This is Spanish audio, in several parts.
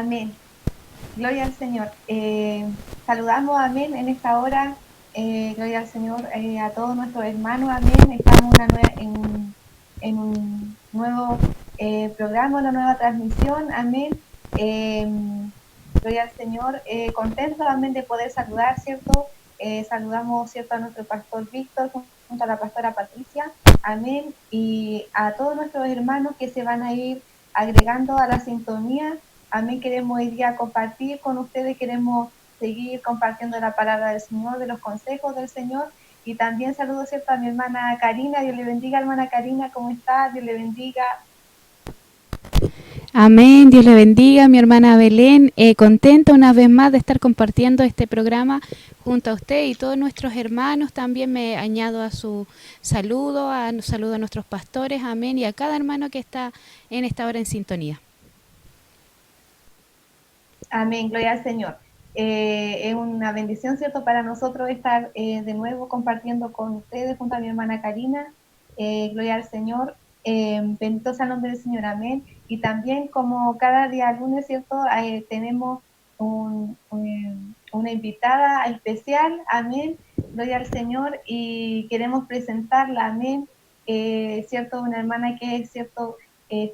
Amén. Gloria al Señor. Saludamos, amén, en esta hora. Gloria al Señor, a todos nuestros hermanos, amén. Estamos en un nuevo programa, una nueva transmisión, amén. Eh, Gloria al Señor. Contento, amén, de poder saludar, ¿cierto? Saludamos, ¿cierto?, a nuestro pastor Víctor junto a la pastora Patricia, amén. Y a todos nuestros hermanos que se van a ir agregando a la sintonía. Amén, queremos hoy día compartir con ustedes, queremos seguir compartiendo la palabra del Señor, de los consejos del Señor. Y también saludo, ¿cierto?, a mi hermana Karina. Dios le bendiga, hermana Karina, ¿cómo está? Dios le bendiga. Amén, Dios le bendiga, mi hermana Belén, contenta una vez más de estar compartiendo este programa junto a usted y todos nuestros hermanos. También me añado a su saludo a nuestros pastores, amén, y a cada hermano que está en esta hora en sintonía. Amén, gloria al Señor. Es una bendición, ¿cierto?, para nosotros estar de nuevo compartiendo con ustedes junto a mi hermana Karina. Gloria al Señor. Bendito sea el nombre del Señor, amén. Y también, como cada día lunes, ¿cierto?, tenemos una invitada especial, amén. Gloria al Señor. Y queremos presentarla, amén. ¿Cierto? Una hermana que es, ¿cierto?,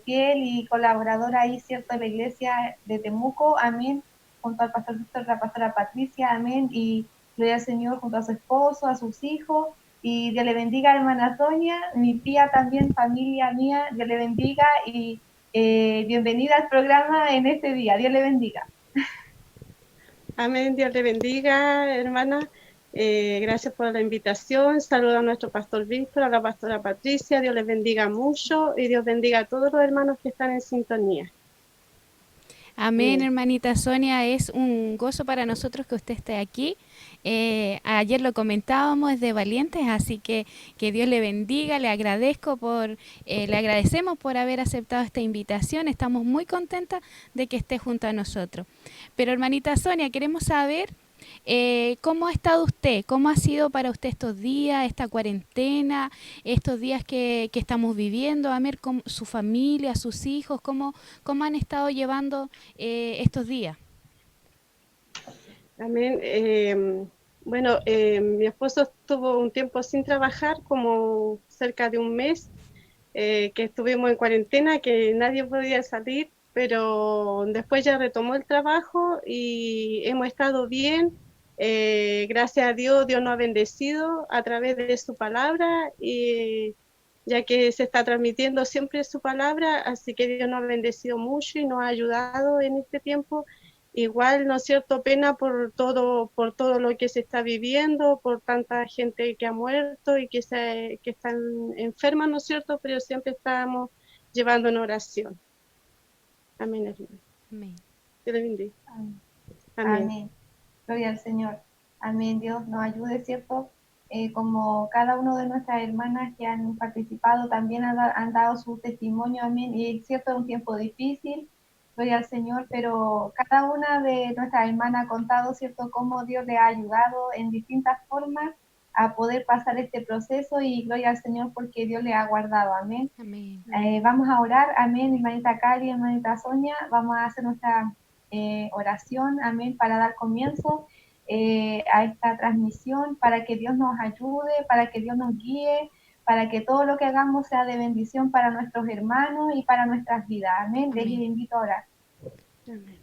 fiel y colaboradora ahí, ¿cierto?, de la iglesia de Temuco, amén, junto al pastor Víctor, la pastora Patricia, amén, y gloria al Señor junto a su esposo, a sus hijos, y Dios le bendiga, hermana Sonia, mi tía también, familia mía, Dios le bendiga, y bienvenida al programa en este día, Dios le bendiga. Amén, Dios le bendiga, hermana. Gracias por la invitación. Saludo a nuestro pastor Víctor, a la pastora Patricia. Dios les bendiga mucho y Dios bendiga a todos los hermanos que están en sintonía. Amén, hermanita Sonia, es un gozo para nosotros que usted esté aquí. Ayer lo comentábamos, es de valientes, así que Dios le bendiga, le agradecemos por haber aceptado esta invitación, estamos muy contentas de que esté junto a nosotros. Pero hermanita Sonia, queremos saber cómo ha estado usted, cómo ha sido para usted estos días, esta cuarentena, estos días que estamos viviendo, a ver cómo, su familia, sus hijos, cómo han estado llevando estos días. Amén. Bueno, mi esposo estuvo un tiempo sin trabajar, como cerca de un mes, que estuvimos en cuarentena, que nadie podía salir, pero después ya retomó el trabajo y hemos estado bien. Gracias a Dios, Dios nos ha bendecido a través de su palabra, y ya que se está transmitiendo siempre su palabra, así que Dios nos ha bendecido mucho y nos ha ayudado en este tiempo. Igual, ¿no es cierto?, pena por todo lo que se está viviendo, por tanta gente que ha muerto y que están enfermas, ¿no es cierto?, pero siempre estamos llevando en oración. Amén, hermano. Amén. Dios le bendiga. Amén. Amén. Amén. Gloria al Señor. Amén. Dios nos ayude, ¿cierto? Como cada una de nuestras hermanas que han participado también han dado su testimonio, amén. Y es cierto, es un tiempo difícil, gloria al Señor, pero cada una de nuestras hermanas ha contado, ¿cierto?, cómo Dios le ha ayudado en distintas formas a poder pasar este proceso, y gloria al Señor porque Dios le ha guardado, amén. Amén. Vamos a orar, amén, hermanita Cari, hermanita Sonia, vamos a hacer nuestra oración, amén, para dar comienzo a esta transmisión, para que Dios nos ayude, para que Dios nos guíe, para que todo lo que hagamos sea de bendición para nuestros hermanos y para nuestras vidas, amén. Les Amén. invito a orar. Amén.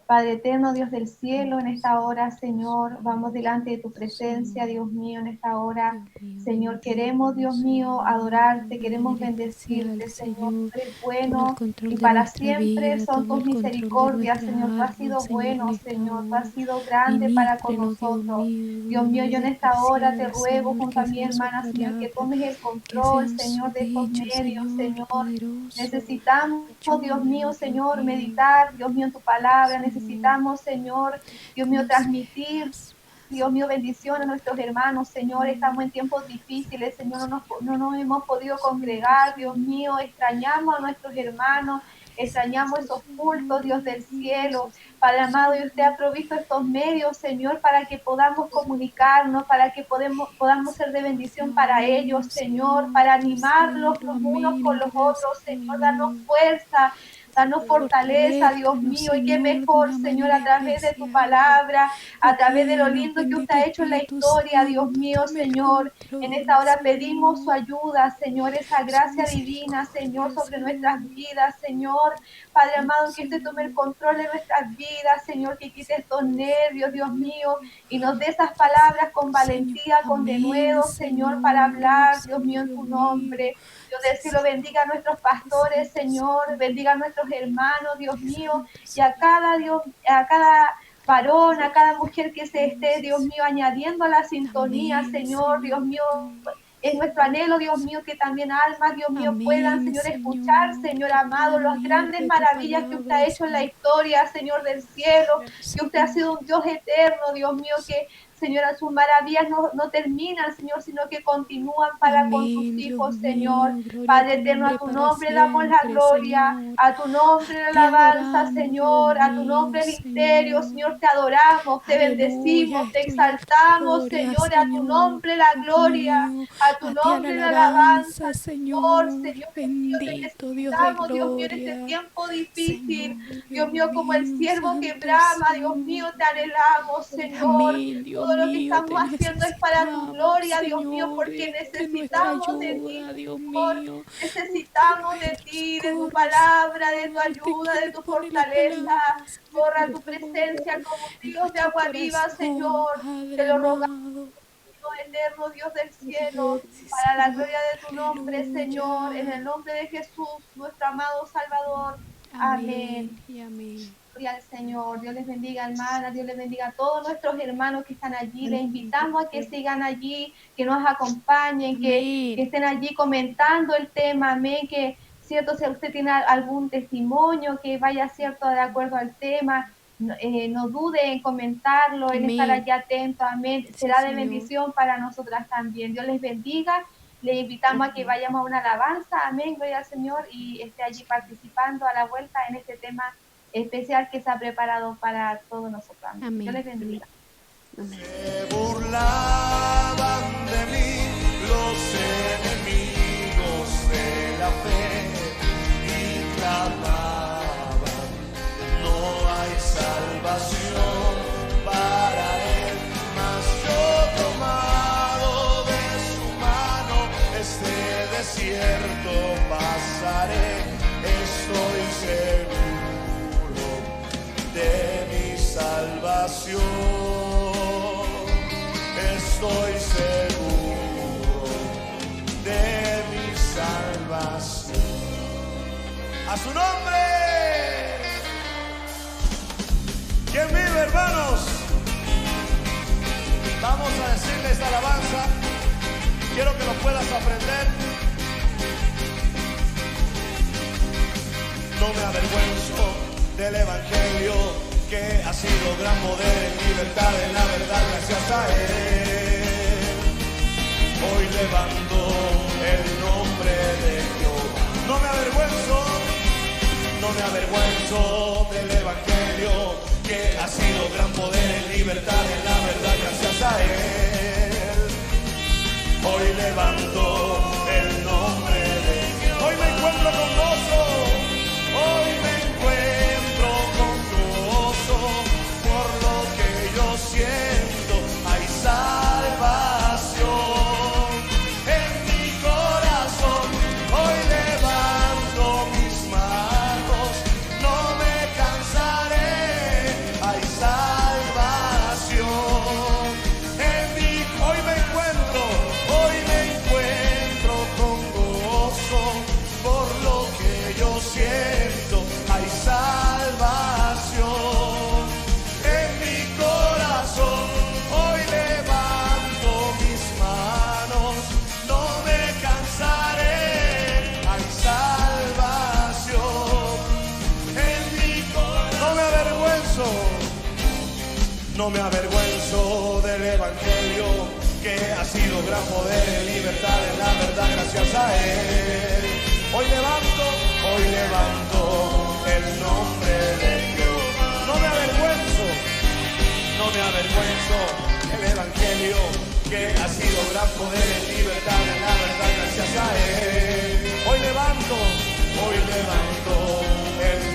Padre eterno, Dios del cielo, en esta hora, Señor, vamos delante de tu presencia, Dios mío, en esta hora. Señor, queremos, Dios mío, adorarte, de queremos manera especial, bendecirte, Señor. Señor. Tú eres Toma el bueno y control de para nuestra siempre vida, son toma tus el control de misericordias, Señor. Tú nuestra has alma, sido Señor, en bueno, esta Señor. Tú has hora. sido grande para con Ministrenos, Dios nosotros. mío, de Dios una mío, yo en manera esta hora te especial, ruego Señor, junto a que mi sea su hermana, Señor, que palabra, tomes el que control, sea su Señor, de estos dicho, medios, Señor, Señor. poderoso. Necesitamos, Dios mío, Ayúdanos, Dios Señor, mío, meditar, Dios mío, en tu palabra. Señor, Necesitamos, Señor, Dios mío, conocer transmitir, más, Dios mío, bendición a nuestros hermanos, Señor. Estamos en tiempos difíciles, Señor, no nos hemos podido Santo congregar, Dios Señor. mío. Extrañamos a nuestros hermanos, extrañamos Santo esos Señor, cultos, Dios del aleluya, cielo. Santo Padre amado, y usted ha Señor. provisto estos medios, Señor, para que podamos comunicarnos, para que podamos ser de bendición para ellos, Amén, Señor, Señor, para del animarlos cielo, los unos con amén, los gracias, otros, Dios Señor. Danos mío. fuerza, danos fortaleza, Dios mío, y qué mejor, Señor, a través de tu palabra, a través de lo lindo que usted ha hecho en la historia, Dios mío, Señor. En esta hora pedimos su ayuda, Señor, esa gracia divina, Señor, sobre nuestras vidas, Señor. Padre amado, que usted tome el control de nuestras vidas, Señor, que quite estos nervios, Dios mío, y nos dé esas palabras con valentía, con denuedo, Señor, para hablar, Dios mío, en tu nombre. Dios del cielo, bendiga a nuestros pastores, Señor, bendiga a nuestros hermanos, Dios mío, y a cada Dios, a cada varón, a cada mujer que se esté, Dios mío, añadiendo a la sintonía, Señor, Dios mío. Es nuestro anhelo, Dios mío, que también almas, Dios mío, puedan, Señor, escuchar, Señor amado, las grandes maravillas que usted ha hecho en la historia, Señor del cielo, que usted ha sido un Dios eterno, Dios mío, que, Señora, sus maravillas no terminan, Señor, sino que continúan para con sus hijos, Señor. Padre eterno, a tu nombre damos la gloria, a tu nombre la alabanza, Señor, a tu nombre el imperio, Señor, te adoramos, te bendecimos, te exaltamos, Señor, a tu nombre la gloria, a tu nombre la alabanza, Señor, Señor, bendito, Dios mío, en este tiempo difícil, Dios mío, como el siervo que brama, Dios mío, te anhelamos, Señor. Todo lo que estamos haciendo es para tu gloria, Dios mío, porque necesitamos de ti, Señor. Necesitamos de ti, de tu palabra, de tu ayuda, de tu fortaleza. Corra tu presencia como un Dios de agua viva, Señor. Te lo rogamos, eterno Dios del cielo, para la gloria de tu nombre, Señor. En el nombre de Jesús, nuestro amado Salvador. Amén. Y amén. Gloria al Señor. Dios les bendiga, hermanas. Dios les bendiga a todos nuestros hermanos que están allí. Les invitamos a que sigan allí, que nos acompañen, que estén allí comentando el tema. Amén. Que, cierto, si usted tiene algún testimonio que vaya, cierto, de acuerdo al tema, no dude en comentarlo, en estar allí atento. Amén. Será de bendición para nosotras también. Dios les bendiga. Les invitamos a que vayamos a una alabanza. Amén. Gloria al Señor. Y esté allí participando a la vuelta en este tema especial que se ha preparado para todos nosotros. Amén. Dios les bendiga. Se burlaban de mí los enemigos de la fe y clamaban: no hay salvación para él, mas yo, tomado de su mano, este desierto pasaré. Estoy seguro de mi salvación, estoy seguro de mi salvación. ¡A su nombre! ¿Quién vive, hermanos? Vamos a decirle esta alabanza. Quiero que lo puedas aprender. No me avergüenzo del evangelio, que ha sido gran poder en libertad, en la verdad, gracias a él. Hoy levanto el nombre de Jehová. No me avergüenzo del evangelio, que ha sido gran poder en libertad, en la verdad, gracias a él. Hoy levanto el nombre de Jehová. Hoy me encuentro con gozo. Hoy me encuentro con gozo, por lo que yo siento hay salvación en mi corazón. Hoy levanto mis manos, no me cansaré, hay salvación en mi. Hoy me encuentro con gozo, por lo que yo siento hay salvación en mi corazón. Hoy levanto mis manos, no me cansaré, hay salvación en mi corazón. No me avergüenzo del evangelio, que ha sido gran poder en libertad, en la verdad, gracias a él. Hoy levanto el nombre de Dios. No me avergüenzo el evangelio, que ha sido gran poder en libertad, en la verdad, gracias a él. Hoy levanto el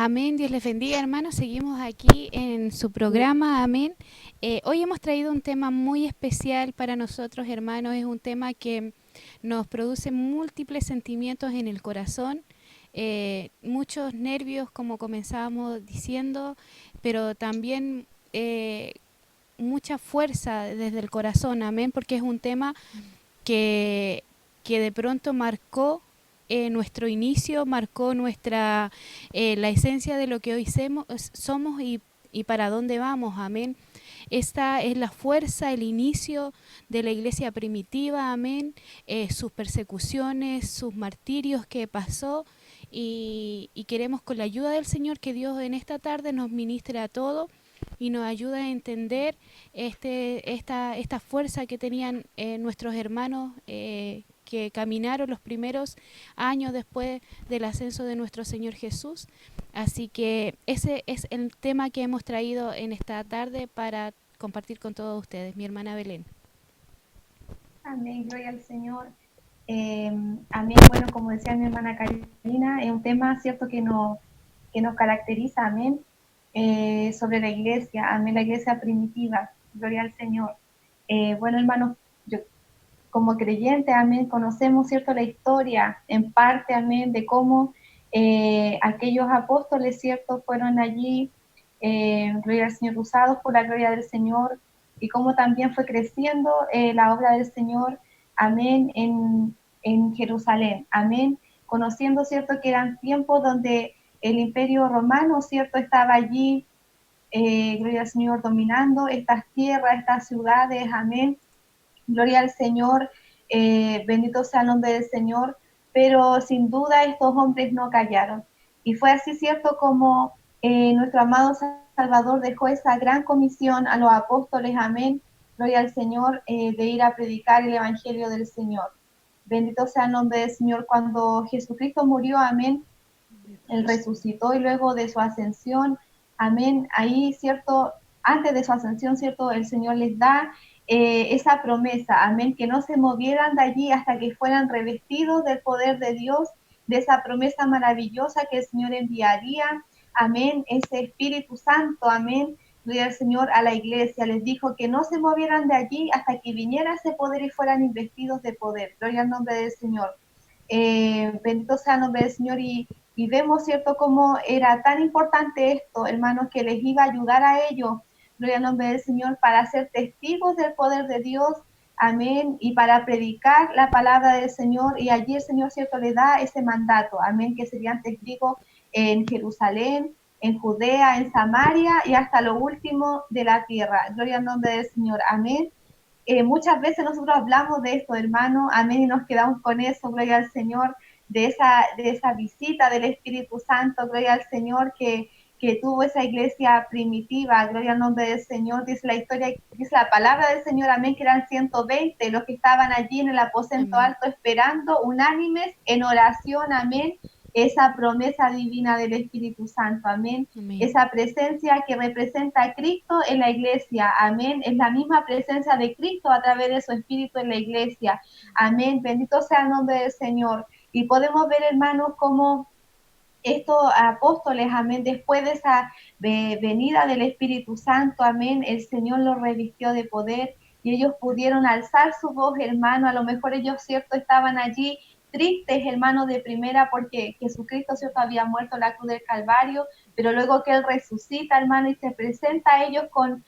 Amén, Dios les bendiga, hermanos. Seguimos aquí en su programa, amén. Hoy hemos traído un tema muy especial para nosotros, hermanos. Es un tema que nos produce múltiples sentimientos en el corazón, muchos nervios, como comenzábamos diciendo, pero también mucha fuerza desde el corazón, amén, porque es un tema que, que de pronto marcó nuestro inicio, marcó nuestra la esencia de lo que hoy somos y para dónde vamos, amén. Esta es la fuerza, el inicio de la iglesia primitiva, amén, sus persecuciones, sus martirios que pasó y queremos con la ayuda del Señor que Dios en esta tarde nos ministre a todos y nos ayude a entender esta fuerza que tenían nuestros hermanos que caminaron los primeros años después del ascenso de nuestro Señor Jesús. Así que ese es el tema que hemos traído en esta tarde para compartir con todos ustedes. Mi hermana Belén. Amén, gloria al Señor. Amén, bueno, como decía mi hermana Karina, es un tema, cierto, que nos caracteriza, amén, sobre la iglesia, amén, la iglesia primitiva, gloria al Señor. Bueno, hermanos, yo como creyente, amén, conocemos, cierto, la historia, en parte, amén, de cómo aquellos apóstoles, cierto, fueron allí, gloria al Señor, usados por la gloria del Señor, y cómo también fue creciendo la obra del Señor, amén, en Jerusalén, amén, conociendo, cierto, que eran tiempos donde el imperio romano, cierto, estaba allí, gloria al Señor, dominando estas tierras, estas ciudades, amén, gloria al Señor, bendito sea el nombre del Señor, pero sin duda estos hombres no callaron. Y fue así, cierto, como nuestro amado Salvador dejó esa gran comisión a los apóstoles, amén, gloria al Señor, de ir a predicar el Evangelio del Señor. Bendito sea el nombre del Señor. Cuando Jesucristo murió, amén, Él resucitó y luego de su ascensión, amén, ahí, cierto, antes de su ascensión, cierto, el Señor les da esa promesa, amén, que no se movieran de allí hasta que fueran revestidos del poder de Dios, de esa promesa maravillosa que el Señor enviaría, amén, ese Espíritu Santo, amén, gloria al Señor, a la iglesia. Les dijo que no se movieran de allí hasta que viniera ese poder y fueran investidos de poder. Gloria al nombre del Señor. Bendito sea el nombre del Señor y vemos, cierto, cómo era tan importante esto, hermanos, que les iba a ayudar a ellos, gloria al nombre del Señor, para ser testigos del poder de Dios, amén, y para predicar la palabra del Señor, y allí el Señor, cierto, le da ese mandato, amén, que serían testigos en Jerusalén, en Judea, en Samaria, y hasta lo último de la tierra, gloria al nombre del Señor, amén. Muchas veces nosotros hablamos de esto, hermano, amén, y nos quedamos con eso, gloria al Señor, de esa visita del Espíritu Santo, gloria al Señor, que tuvo esa iglesia primitiva, gloria al nombre del Señor, dice la historia, dice la palabra del Señor, amén, que eran 120 los que estaban allí en el aposento Amén. alto esperando, unánimes, en oración, amén, esa promesa divina del Espíritu Santo, amén. Amén. Esa presencia que representa a Cristo en la iglesia, amén, es la misma presencia de Cristo a través de su Espíritu en la iglesia, amén, bendito sea el nombre del Señor. Y podemos ver, hermanos, cómo estos apóstoles, amén, después de esa venida del Espíritu Santo, amén, el Señor los revistió de poder y ellos pudieron alzar su voz, hermano, a lo mejor ellos, cierto, estaban allí tristes, hermanos, de primera, porque Jesucristo, cierto, había muerto en la cruz del Calvario, pero luego que Él resucita, hermano, y se presenta a ellos con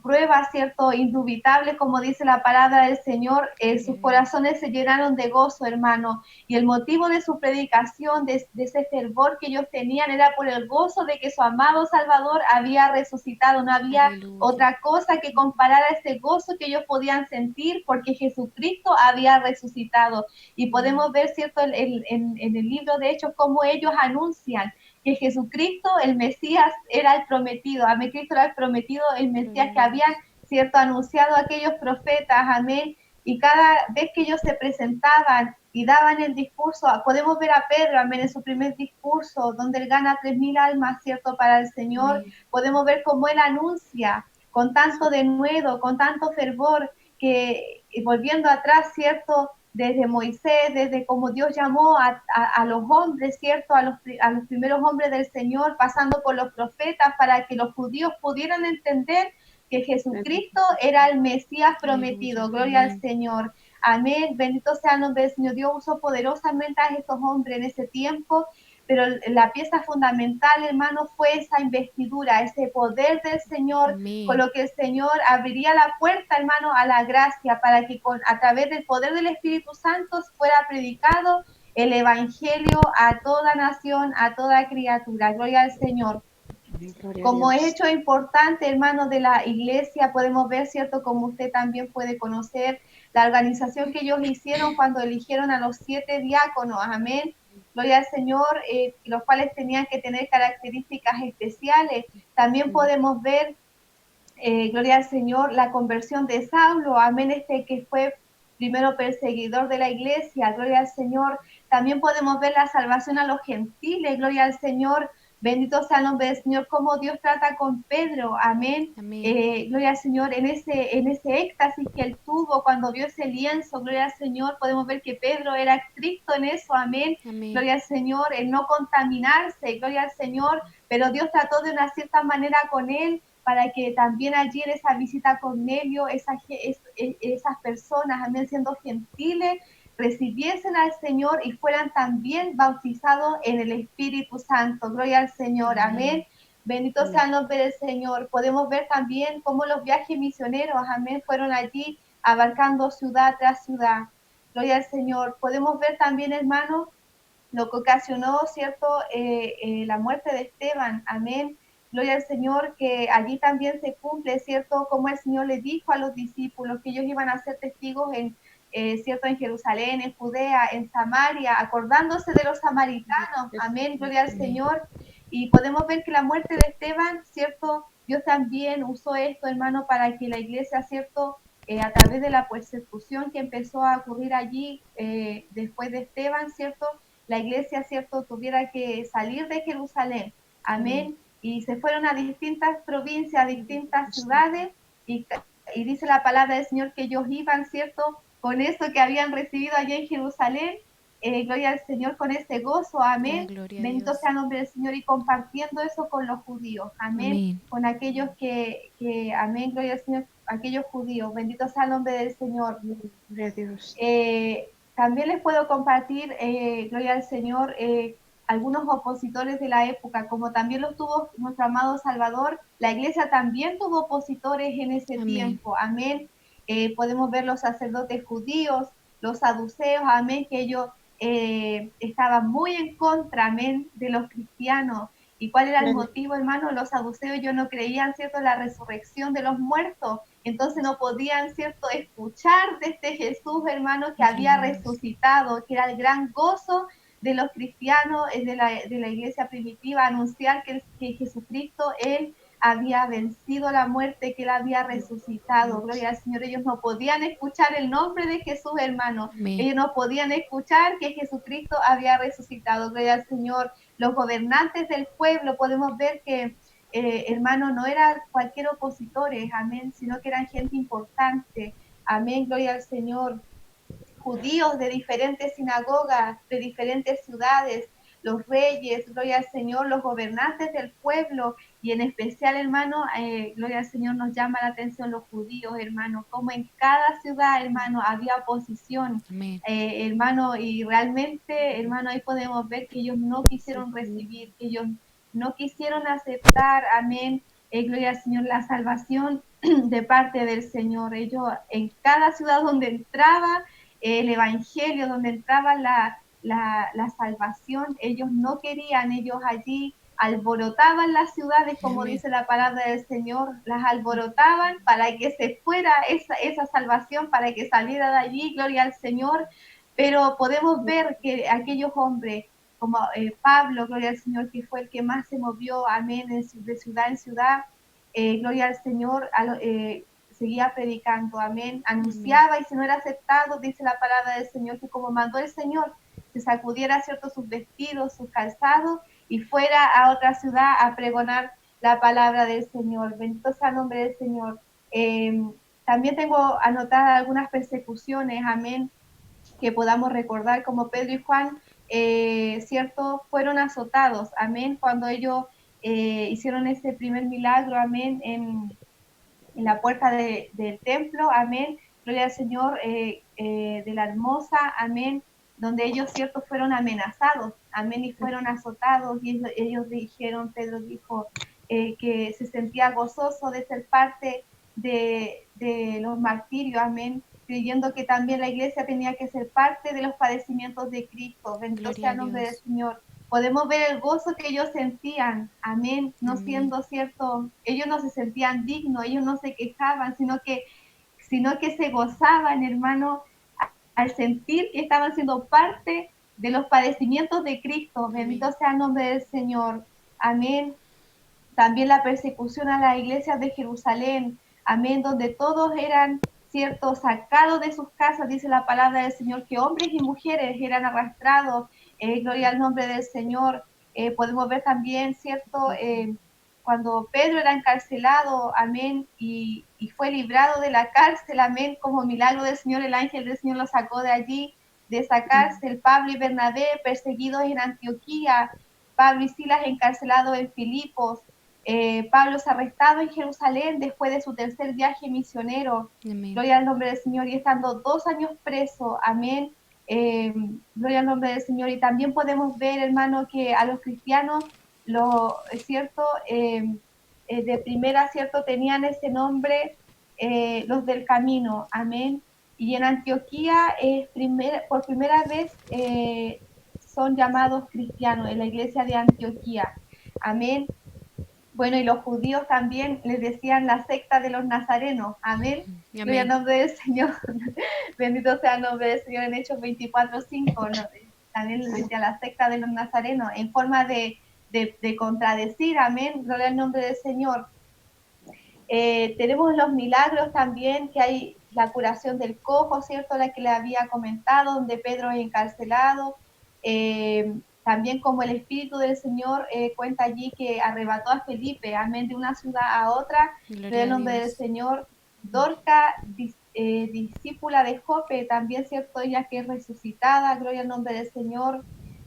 pruebas, cierto, indubitables, como dice la palabra del Señor, sus corazones se llenaron de gozo, hermano, y el motivo de su predicación, de ese fervor que ellos tenían, era por el gozo de que su amado Salvador había resucitado. No había Aleluya. otra cosa que comparar a ese gozo que ellos podían sentir, porque Jesucristo había resucitado. Y podemos ver, cierto, en el libro de Hechos, cómo ellos anuncian que Jesucristo, el Mesías, era el prometido. Amén, Cristo era el prometido, el Mesías que habían, cierto, anunciado aquellos profetas, amén. Y cada vez que ellos se presentaban y daban el discurso, podemos ver a Pedro, amén, en su primer discurso, donde él gana 3,000 almas, cierto, para el Señor. Amén. Podemos ver cómo él anuncia con tanto denuedo, con tanto fervor, que volviendo atrás, cierto, desde Moisés, desde cómo Dios llamó a los hombres, ¿cierto? A los primeros hombres del Señor, pasando por los profetas, para que los judíos pudieran entender que Jesucristo era el Mesías prometido. Aleluya. Gloria al Amén. Señor. Amén. Bendito sea el nombre del Señor. Dios usó poderosamente a estos hombres en ese tiempo, pero la pieza fundamental, hermano, fue esa investidura, ese poder del Señor, con Amén. lo que el Señor abriría la puerta, hermano, a la gracia, para que a través del poder del Espíritu Santo fuera predicado el Evangelio a toda nación, a toda criatura. Gloria al Señor. Gloria a Como Dios. hecho importante, hermano, de la iglesia, podemos ver, ¿cierto? Como usted también puede conocer, la organización que ellos hicieron cuando eligieron a los 7 diáconos, amén. Gloria al Señor, los cuales tenían que tener características especiales. También podemos ver, gloria al Señor, la conversión de Saulo, amén, que fue primero perseguidor de la iglesia, gloria al Señor. También podemos ver la salvación a los gentiles, gloria al Señor. Bendito sea el nombre del Señor, cómo Dios trata con Pedro, amén. Amén. Gloria al Señor, en ese éxtasis que él tuvo cuando vio ese lienzo, gloria al Señor, podemos ver que Pedro era estricto en eso, amén. Amén. Gloria al Señor, el no contaminarse, gloria al Señor, pero Dios trató de una cierta manera con él, para que también allí en esa visita a Cornelio, esas personas, amén, siendo gentiles, recibiesen al Señor y fueran también bautizados en el Espíritu Santo. Gloria al Señor, amén. Amén. Bendito sea el nombre del Señor. Podemos ver también cómo los viajes misioneros, amén, fueron allí abarcando ciudad tras ciudad. Gloria al Señor. Podemos ver también, hermano, lo que ocasionó, ¿cierto?, la muerte de Esteban, amén. Gloria al Señor, que allí también se cumple, ¿cierto?, como el Señor le dijo a los discípulos que ellos iban a ser testigos ¿cierto?, en Jerusalén, en Judea, en Samaria, acordándose de los samaritanos, amén, gloria al Amén. Señor. Y podemos ver que la muerte de Esteban, ¿cierto?, Dios también usó esto, hermano, para que la iglesia, ¿cierto?, a través de la persecución que empezó a ocurrir allí después de Esteban, ¿cierto?, la iglesia, ¿cierto?, tuviera que salir de Jerusalén, Amén. amén, y se fueron a distintas provincias, a distintas ciudades, y, y dice la palabra del Señor que ellos iban, ¿cierto?, con eso que habían recibido allá en Jerusalén, gloria al Señor, con ese gozo, Ah, amén, gloria a bendito Dios. sea el nombre del Señor, y compartiendo eso con los judíos, amén, Amén. con aquellos amén, gloria al Señor, aquellos judíos, bendito sea el nombre del Señor. Gloria a Dios. También les puedo compartir, gloria al Señor, algunos opositores de la época, como también los tuvo nuestro amado Salvador. La iglesia también tuvo opositores en ese Amén. tiempo, amén. Podemos ver los sacerdotes judíos, los saduceos, amén, que ellos estaban muy en contra, amén, de los cristianos. ¿Y cuál era el motivo, hermano? Los saduceos ellos no creían, ¿cierto?, en la resurrección de los muertos, entonces no podían, ¿cierto?, escuchar de este Jesús, hermano, que había Gloria a Dios. resucitado, que era el gran gozo de los cristianos, de la iglesia primitiva, anunciar que Jesucristo, Él había vencido la muerte, que Él había resucitado. Gloria al Señor. Ellos no podían escuchar el nombre de Jesús, hermano. Amén. Ellos no podían escuchar que Jesucristo había resucitado. Gloria al Señor. Los gobernantes del pueblo, podemos ver que hermano, no eran cualquier opositores, amén, sino que eran gente importante, amén, gloria al Señor, judíos de diferentes sinagogas, de diferentes ciudades, los reyes, gloria al Señor, los gobernantes del pueblo, y en especial, hermano, gloria al Señor, nos llama la atención los judíos, hermano, como en cada ciudad, hermano, había oposición, Amén. hermano, y realmente, hermano, ahí podemos ver que ellos no quisieron recibir, que ellos no quisieron aceptar, amén, gloria al Señor, la salvación de parte del Señor. Ellos en cada ciudad donde entraba el Evangelio, donde entraba la salvación, ellos no querían, ellos allí alborotaban las ciudades, como Amén. dice la palabra del Señor, las alborotaban para que se fuera esa salvación, para que saliera de allí, gloria al Señor. Pero podemos ver que aquellos hombres, como Pablo, gloria al Señor, que fue el que más se movió, amén, de ciudad en ciudad, gloria al Señor, seguía predicando, amén, Amén. anunciaba, y si no era aceptado, dice la palabra del Señor, que como mandó el Señor, se sacudiera, ¿cierto?, sus vestidos, sus calzados, y fuera a otra ciudad a pregonar la palabra del Señor. Bendito sea el nombre del Señor. También tengo anotadas algunas persecuciones, amén, que podamos recordar como Pedro y Juan, ¿cierto? Fueron azotados, amén, cuando ellos hicieron ese primer milagro, amén, en la puerta del templo, amén, gloria al Señor, de la hermosa, amén, donde ellos, cierto, fueron amenazados, amén, y fueron azotados, y ellos dijeron, Pedro dijo, que se sentía gozoso de ser parte de los martirios, amén, creyendo que también la iglesia tenía que ser parte de los padecimientos de Cristo. Bendito sea el nombre del Señor. Podemos ver el gozo que ellos sentían, amén, no siendo cierto, ellos no se sentían dignos, ellos no se quejaban, sino que se gozaban, hermano, al sentir que estaban siendo parte de los padecimientos de Cristo. Bendito sea el nombre del Señor, amén. También la persecución a las iglesias de Jerusalén, amén, donde todos eran, cierto, sacados de sus casas, dice la palabra del Señor, que hombres y mujeres eran arrastrados, gloria al nombre del Señor. Podemos ver también, cierto, cuando Pedro era encarcelado, amén, y fue librado de la cárcel, amén, como milagro del Señor, el ángel del Señor lo sacó de allí, de esa cárcel. Pablo y Bernabé perseguidos en Antioquía, Pablo y Silas encarcelados en Filipos, Pablo es arrestado en Jerusalén después de su tercer viaje misionero. Amén. Gloria al nombre del Señor, y estando 2 años preso, amén. Gloria al nombre del Señor. Y también podemos ver, hermano, que a los cristianos, es cierto, de primera, cierto, tenían ese nombre, los del camino, amén. Y en Antioquía, por primera vez, son llamados cristianos, en la iglesia de Antioquía, amén. Bueno, y los judíos también les decían la secta de los nazarenos. Amén. Gloria al nombre del Señor. Bendito sea el nombre del Señor en Hechos 24:5. ¿No? También les decía la secta de los nazarenos, en forma de contradecir. Amén. Gloria al nombre del Señor. Tenemos los milagros también, que hay la curación del cojo, ¿cierto? La que le había comentado, donde Pedro es encarcelado. También como el Espíritu del Señor cuenta allí que arrebató a Felipe, amén, de una ciudad a otra, del nombre del Señor. Dorca, discípula de Jope, también, cierto, ella que es resucitada, gloria al nombre del Señor.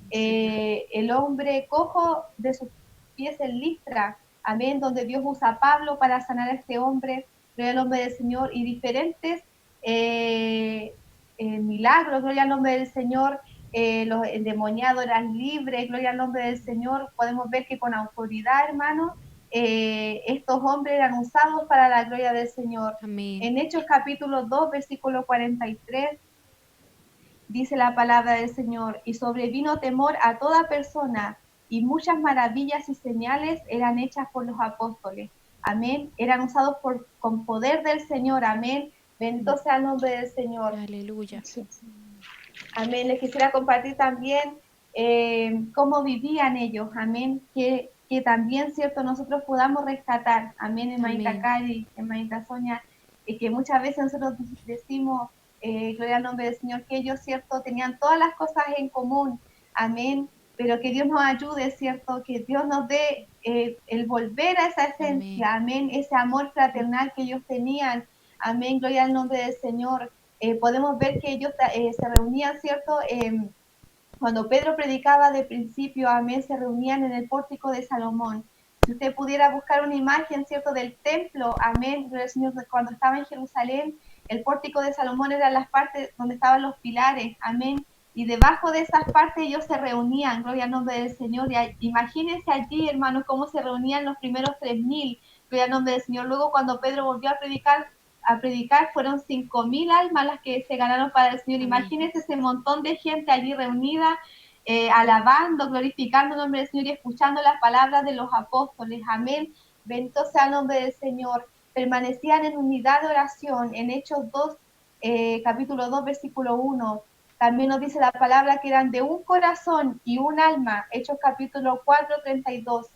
El hombre cojo de sus pies en Listra, amén, donde Dios usa a Pablo para sanar a este hombre, gloria al nombre del Señor, y diferentes milagros, gloria al nombre del Señor. Los endemoniados eran libres, gloria al nombre del Señor. Podemos ver que con autoridad, hermano, estos hombres eran usados para la gloria del Señor. Amén. En Hechos capítulo 2, versículo 43, dice la palabra del Señor, y sobrevino temor a toda persona, y muchas maravillas y señales eran hechas por los apóstoles. Amén. Eran usados con poder del Señor. Amén. Bendito sea el nombre del Señor. Aleluya. Amén. Les quisiera compartir también cómo vivían ellos. Amén. Que también, cierto, nosotros podamos rescatar. Amén. Hermanita Cari, hermanita Sonia, que muchas veces nosotros decimos, gloria al nombre del Señor, que ellos, cierto, tenían todas las cosas en común. Amén. Pero que Dios nos ayude, cierto, que Dios nos dé el volver a esa esencia. Amén. Ese amor fraternal que ellos tenían. Amén. Gloria al nombre del Señor. Podemos ver que ellos se reunían, ¿cierto? Cuando Pedro predicaba de principio, amén, se reunían en el pórtico de Salomón. Si usted pudiera buscar una imagen, ¿cierto?, del templo, amén, del Señor, cuando estaba en Jerusalén, el pórtico de Salomón eran las partes donde estaban los pilares, amén, y debajo de esas partes ellos se reunían, gloria al nombre del Señor. Y imagínense allí, hermanos, cómo se reunían los primeros 3.000, gloria al nombre del Señor. Luego, cuando Pedro volvió a predicar, fueron 5.000 almas las que se ganaron para el Señor. Imagínense ese montón de gente allí reunida, alabando, glorificando el nombre del Señor y escuchando las palabras de los apóstoles. Amén. Bendito sea el nombre del Señor. Permanecían en unidad de oración. En Hechos 2, capítulo 2, versículo 1. También nos dice la palabra que eran de un corazón y un alma. Hechos capítulo 4, 32.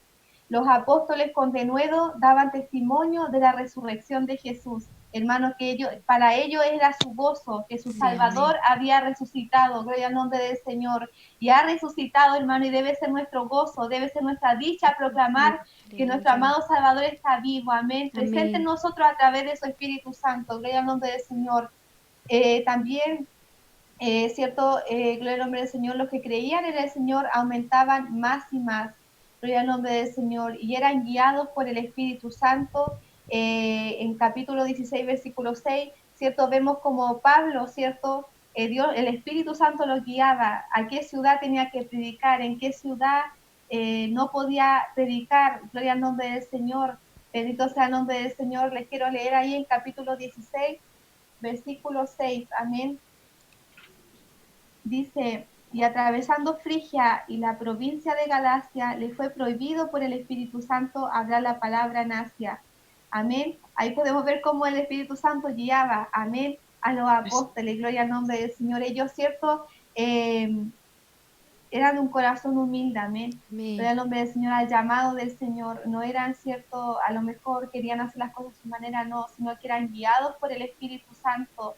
Los apóstoles con denuedo daban testimonio de la resurrección de Jesús. Hermanos, que para ellos era su gozo, que su Salvador había resucitado, gloria al nombre del Señor, y ha resucitado, hermano, y debe ser nuestro gozo, debe ser nuestra dicha proclamar que nuestro amado Salvador está vivo, amén, presente en nosotros a través de su Espíritu Santo, gloria al nombre del Señor. También ¿cierto? Gloria al nombre del Señor, los que creían en el Señor aumentaban más y más, gloria al nombre del Señor, y eran guiados por el Espíritu Santo. En capítulo 16, versículo 6, ¿cierto? Vemos como Pablo, ¿cierto? Dios, el Espíritu Santo los guiaba a qué ciudad tenía que predicar, en qué ciudad no podía predicar, gloria al nombre del Señor, bendito sea el nombre del Señor. Les quiero leer ahí en capítulo 16, versículo 6, amén. Dice, y atravesando Frigia y la provincia de Galacia, le fue prohibido por el Espíritu Santo hablar la palabra en Asia. Amén. Ahí podemos ver cómo el Espíritu Santo guiaba, amén, a los apóstoles. Gloria al nombre del Señor. Ellos, ¿cierto? Eran de un corazón humilde, amén. Gloria al nombre del Señor, al llamado del Señor. No eran, ¿cierto? A lo mejor querían hacer las cosas de su manera, no, sino que eran guiados por el Espíritu Santo.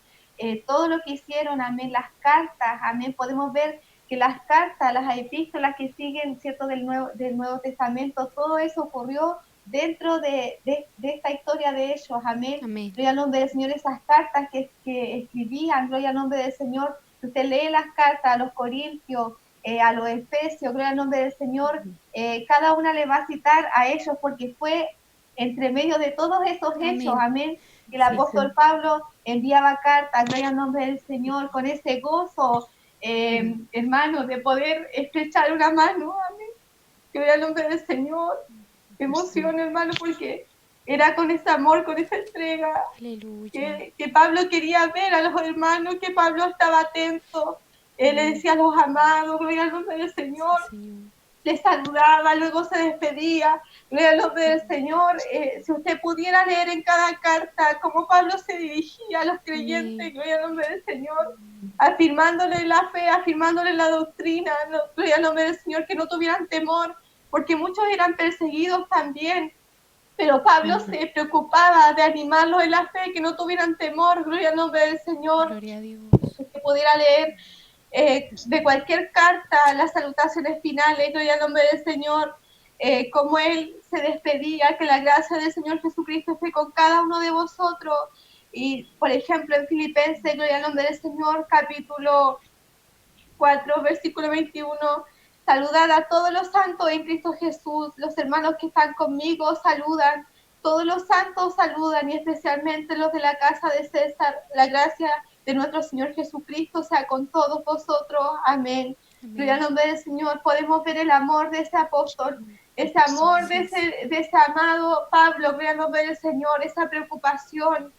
Todo lo que hicieron, amén, las cartas, amén, podemos ver que las cartas, las epístolas que siguen, ¿cierto?, del Nuevo Testamento, todo eso ocurrió dentro de esta historia de ellos, amén. Gloria al nombre del Señor, esas cartas que escribían, gloria al nombre del Señor. Usted lee las cartas a los Corintios, a los Efesios, gloria al nombre del Señor, cada una le va a citar a ellos porque fue entre medio de todos esos hechos, amén, que el apóstol Pablo enviaba cartas, gloria al nombre del Señor, con ese gozo, hermano, de poder estrechar una mano, amén, gloria al nombre del Señor. Qué emoción, hermano, porque era con ese amor, con esa entrega, que Pablo quería ver a los hermanos, que Pablo estaba atento. Él le decía a los amados, gloria al nombre del Señor, les saludaba, luego se despedía, gloria al nombre del Señor. Si usted pudiera leer en cada carta cómo Pablo se dirigía a los creyentes, gloria al nombre del Señor, afirmándole la fe, afirmándole la doctrina, gloria al nombre del Señor, que no tuvieran temor, porque muchos eran perseguidos también. Pero Pablo se preocupaba de animarlos en la fe, que no tuvieran temor, gloria al nombre del Señor. Gloria a Dios. Que pudiera leer de cualquier carta las salutaciones finales, gloria al nombre del Señor, como él se despedía, que la gracia del Señor Jesucristo esté con cada uno de vosotros. Y, por ejemplo, en Filipenses, gloria al nombre del Señor, capítulo 4, versículo 21, saludad a todos los santos en Cristo Jesús, los hermanos que están conmigo saludan, todos los santos saludan, y especialmente los de la casa de César. La gracia de nuestro Señor Jesucristo sea con todos vosotros. Amén. Gloria al nombre del Señor. Podemos ver el amor de ese apóstol, ese amor de ese amado Pablo, gloria al nombre del Señor, esa preocupación,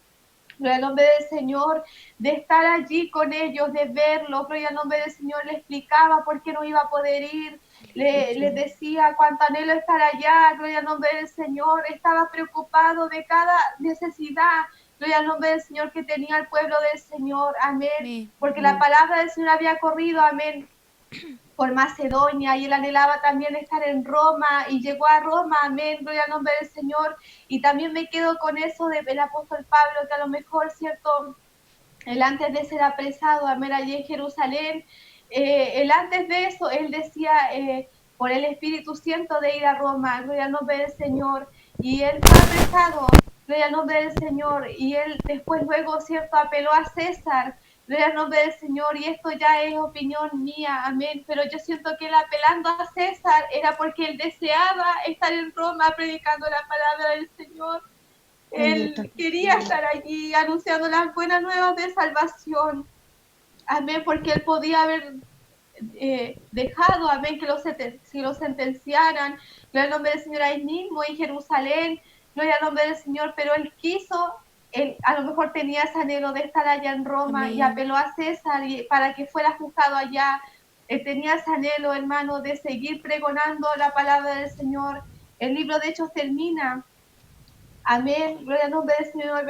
gloria al nombre del Señor, de estar allí con ellos, de verlos, gloria al nombre del Señor. Le explicaba por qué no iba a poder ir, les decía cuánto anhelo estar allá, gloria al nombre del Señor. Estaba preocupado de cada necesidad, gloria al nombre del Señor, que tenía el pueblo del Señor, amén, porque la palabra del Señor había corrido, amén, por Macedonia, y él anhelaba también estar en Roma, y llegó a Roma, amén, gloria al nombre del Señor. Y también me quedo con eso del apóstol Pablo, que a lo mejor, cierto, él antes de ser apresado, amén, allí en Jerusalén, él antes de eso, él decía, por el Espíritu Santo, de ir a Roma, gloria al nombre del Señor, y él fue apresado, gloria al nombre del Señor, y él después luego, cierto, apeló a César, gloria al nombre del Señor, y esto ya es opinión mía, amén, pero yo siento que él apelando a César era porque él deseaba estar en Roma predicando la palabra del Señor. Él quería estar allí anunciando las buenas nuevas de salvación, amén, porque él podía haber dejado, amén, que si lo sentenciaran, gloria al nombre del Señor, ahí mismo en Jerusalén, gloria al nombre del Señor, pero él quiso, él a lo mejor tenía ese anhelo de estar allá en Roma, amén, y apeló a César para que fuera juzgado allá. Él tenía ese anhelo, hermano, de seguir pregonando la palabra del Señor. El libro de Hechos termina, amén, gloria al nombre del Señor.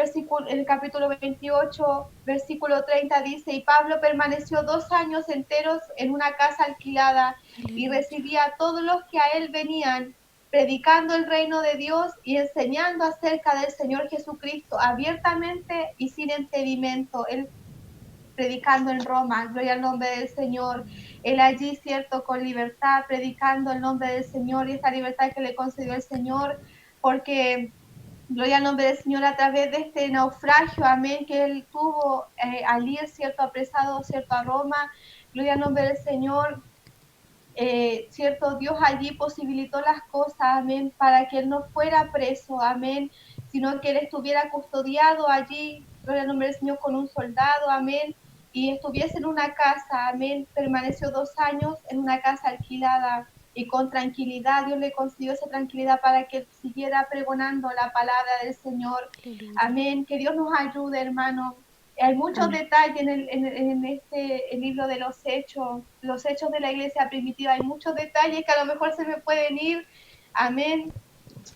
El capítulo 28, versículo 30 dice, y Pablo permaneció 2 años enteros en una casa alquilada y recibía a todos los que a él venían, predicando el reino de Dios y enseñando acerca del Señor Jesucristo abiertamente y sin impedimento. Él predicando en Roma, gloria al nombre del Señor. Él allí, cierto, con libertad, predicando el nombre del Señor y esta libertad que le concedió el Señor, porque Gloria al nombre del Señor a través de este naufragio, amén, que Él tuvo al ir, cierto, apresado, cierto, a Roma. Gloria al nombre del Señor. Cierto, Dios allí posibilitó las cosas, amén, para que Él no fuera preso, amén, sino que Él estuviera custodiado allí, gloria al nombre del Señor, con un soldado, amén, y estuviese en una casa, amén, permaneció 2 años en una casa alquilada y con tranquilidad, Dios le concedió esa tranquilidad para que Él siguiera pregonando la palabra del Señor, Aleluya. amén, que Dios nos ayude, hermano. Hay muchos Amén. detalles en este el libro de los hechos de la iglesia primitiva. Hay muchos detalles que a lo mejor se me pueden ir. Amén.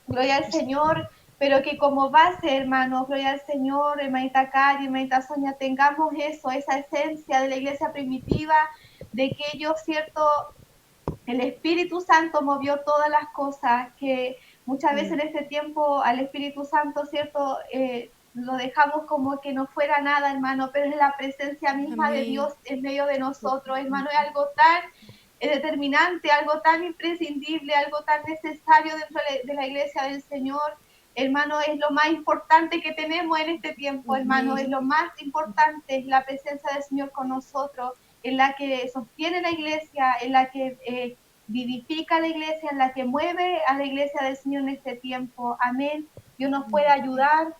Gloria al Señor. Pero que como base, hermanos, gloria al Señor, hermanita Cari, hermanita Sonia, tengamos eso, esa esencia de la iglesia primitiva, de que ellos, cierto, el Espíritu Santo movió todas las cosas, que muchas veces en este tiempo al Espíritu Santo, ¿cierto? Lo dejamos como que no fuera nada, hermano, pero es la presencia misma de Amén. Dios en medio de nosotros, hermano, es algo tan determinante, algo tan imprescindible, algo tan necesario dentro de la iglesia del Señor. Hermano, es lo más importante que tenemos en este tiempo, hermano, es Amén. lo más importante, es la presencia del Señor con nosotros, en la que sostiene la iglesia, en la que vivifica la iglesia, en la que mueve a la iglesia del Señor en este tiempo. Amén. Dios nos puede ayudar,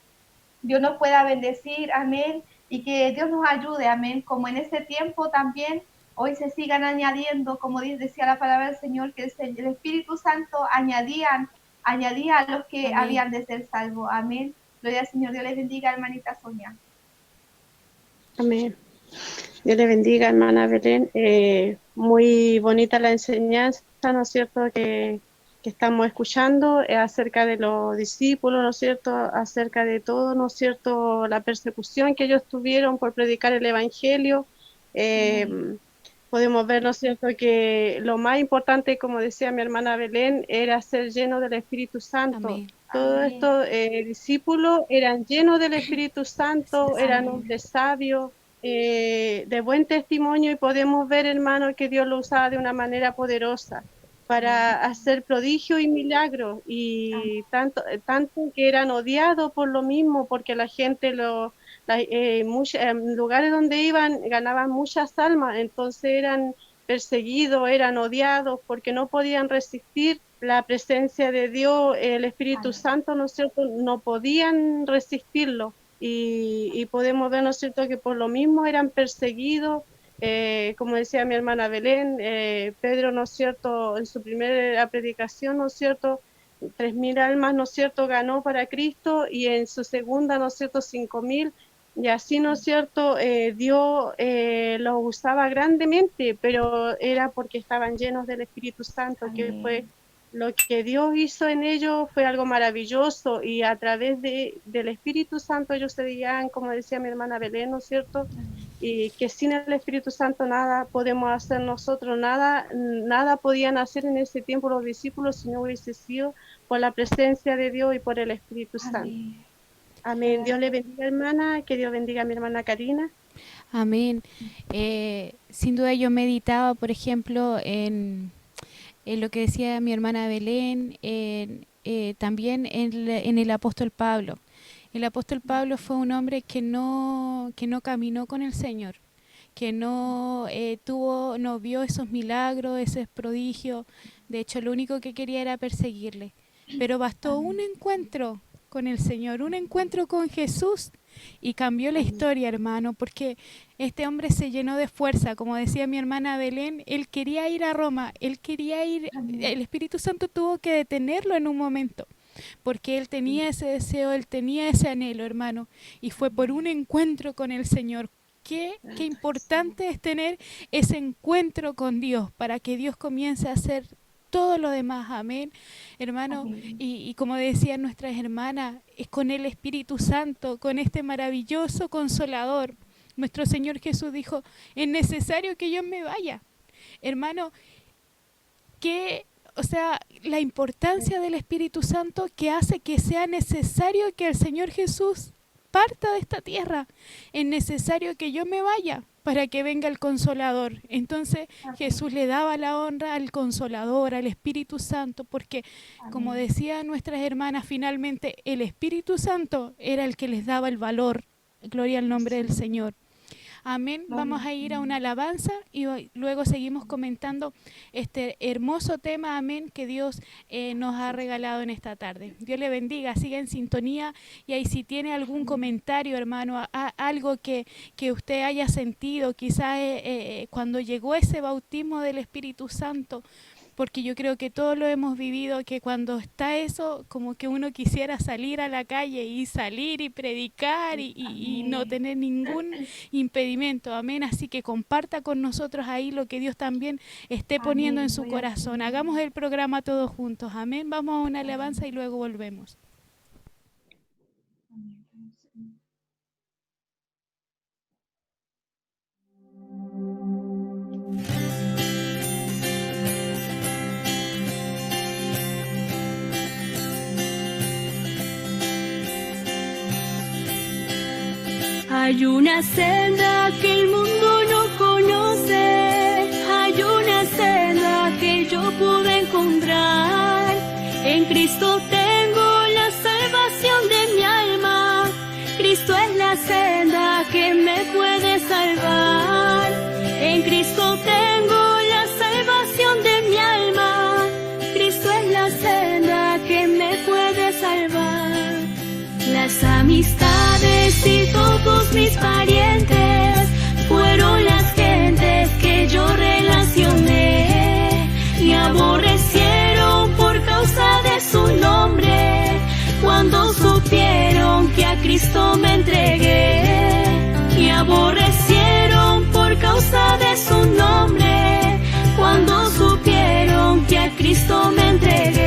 Dios nos pueda bendecir, amén. Y que Dios nos ayude, amén. Como en este tiempo también, hoy se sigan añadiendo, como decía la palabra del Señor, que el Espíritu Santo añadía a los que Amén. habían de ser salvos. Amén. Gloria al Señor. Dios les bendiga, hermanita Sonia. Amén. Dios le bendiga, hermana Belén. Muy bonita la enseñanza, ¿no es cierto?, que estamos escuchando acerca de los discípulos, ¿no es cierto?, acerca de todo, ¿no es cierto?, la persecución que ellos tuvieron por predicar el Evangelio. Podemos ver, ¿no es cierto?, que lo más importante, como decía mi hermana Belén, era ser lleno del Espíritu Santo. Amén. Todos Amén. estos discípulos eran llenos del Espíritu Santo, Sí, eran Señor. hombres sabios, de buen testimonio, y podemos ver, hermano, que Dios lo usaba de una manera poderosa para hacer prodigios y milagros, y tanto que eran odiados por lo mismo, porque la gente en lugares donde iban ganaban muchas almas, entonces eran perseguidos, eran odiados porque no podían resistir la presencia de Dios, el Espíritu Santo, ¿no es cierto?, no podían resistirlo. Y podemos ver, ¿no es cierto?, que por lo mismo eran perseguidos, como decía mi hermana Belén, Pedro, ¿no es cierto?, en su primera predicación, ¿no es cierto?, 3.000 almas, ¿no es cierto?, ganó para Cristo, y en su segunda, ¿no es cierto?, 5.000, y así, ¿no es cierto?, Dios los usaba grandemente, pero era porque estaban llenos del Espíritu Santo, que fue lo que Dios hizo en ellos, fue algo maravilloso, y a través del Espíritu Santo ellos se guían, como decía mi hermana Belén, ¿no es cierto?, y que sin el Espíritu Santo nada podemos hacer nosotros, nada podían hacer en ese tiempo los discípulos si no hubiese sido por la presencia de Dios y por el Espíritu Santo. Amén. Dios le bendiga, hermana, que Dios bendiga a mi hermana Karina. Amén. Sin duda yo meditaba, por ejemplo, en lo que decía mi hermana Belén, también en el apóstol Pablo. El apóstol Pablo fue un hombre que no caminó con el Señor, que no vio esos milagros, esos prodigios. De hecho, lo único que quería era perseguirle. Pero bastó un encuentro con el Señor, un encuentro con Jesús, y cambió la historia, hermano, porque este hombre se llenó de fuerza. Como decía mi hermana Belén, él quería ir a Roma, él quería ir, el Espíritu Santo tuvo que detenerlo en un momento, porque él tenía ese deseo, él tenía ese anhelo, hermano, y fue por un encuentro con el Señor. Qué importante es tener ese encuentro con Dios para que Dios comience a hacer todo lo demás, amén, hermano. Y como decían nuestras hermanas, es con el Espíritu Santo, con este maravilloso Consolador. Nuestro Señor Jesús dijo, es necesario que yo me vaya. Hermano, la importancia del Espíritu Santo, que hace que sea necesario que el Señor Jesús parta de esta tierra. Es necesario que yo me vaya para que venga el Consolador. Entonces Jesús le daba la honra al Consolador, al Espíritu Santo, porque como decían nuestras hermanas, finalmente el Espíritu Santo era el que les daba el valor. Gloria al nombre del Señor. Amén. Vamos a ir a una alabanza y luego seguimos comentando este hermoso tema, amén, que Dios nos ha regalado en esta tarde. Dios le bendiga, siga en sintonía y ahí si tiene algún comentario, hermano, algo que usted haya sentido, quizás cuando llegó ese bautismo del Espíritu Santo, porque yo creo que todos lo hemos vivido, que cuando está eso, como que uno quisiera salir a la calle y salir y predicar y no tener ningún impedimento, amén. Así que comparta con nosotros ahí lo que Dios también esté poniendo en su corazón. Hagamos el programa todos juntos, amén. Vamos a una alabanza y luego volvemos. Hay una senda que el mundo no conoce, hay una senda que yo pude encontrar. En Cristo tengo la salvación de mi alma, Cristo es la senda que me puede salvar. En Cristo tengo la salvación de mi alma, Cristo es la senda que me puede salvar. Las amistades y todos mis parientes fueron las gentes que yo relacioné. Me aborrecieron por causa de su nombre, cuando supieron que a Cristo me entregué. Me aborrecieron por causa de su nombre, cuando supieron que a Cristo me entregué.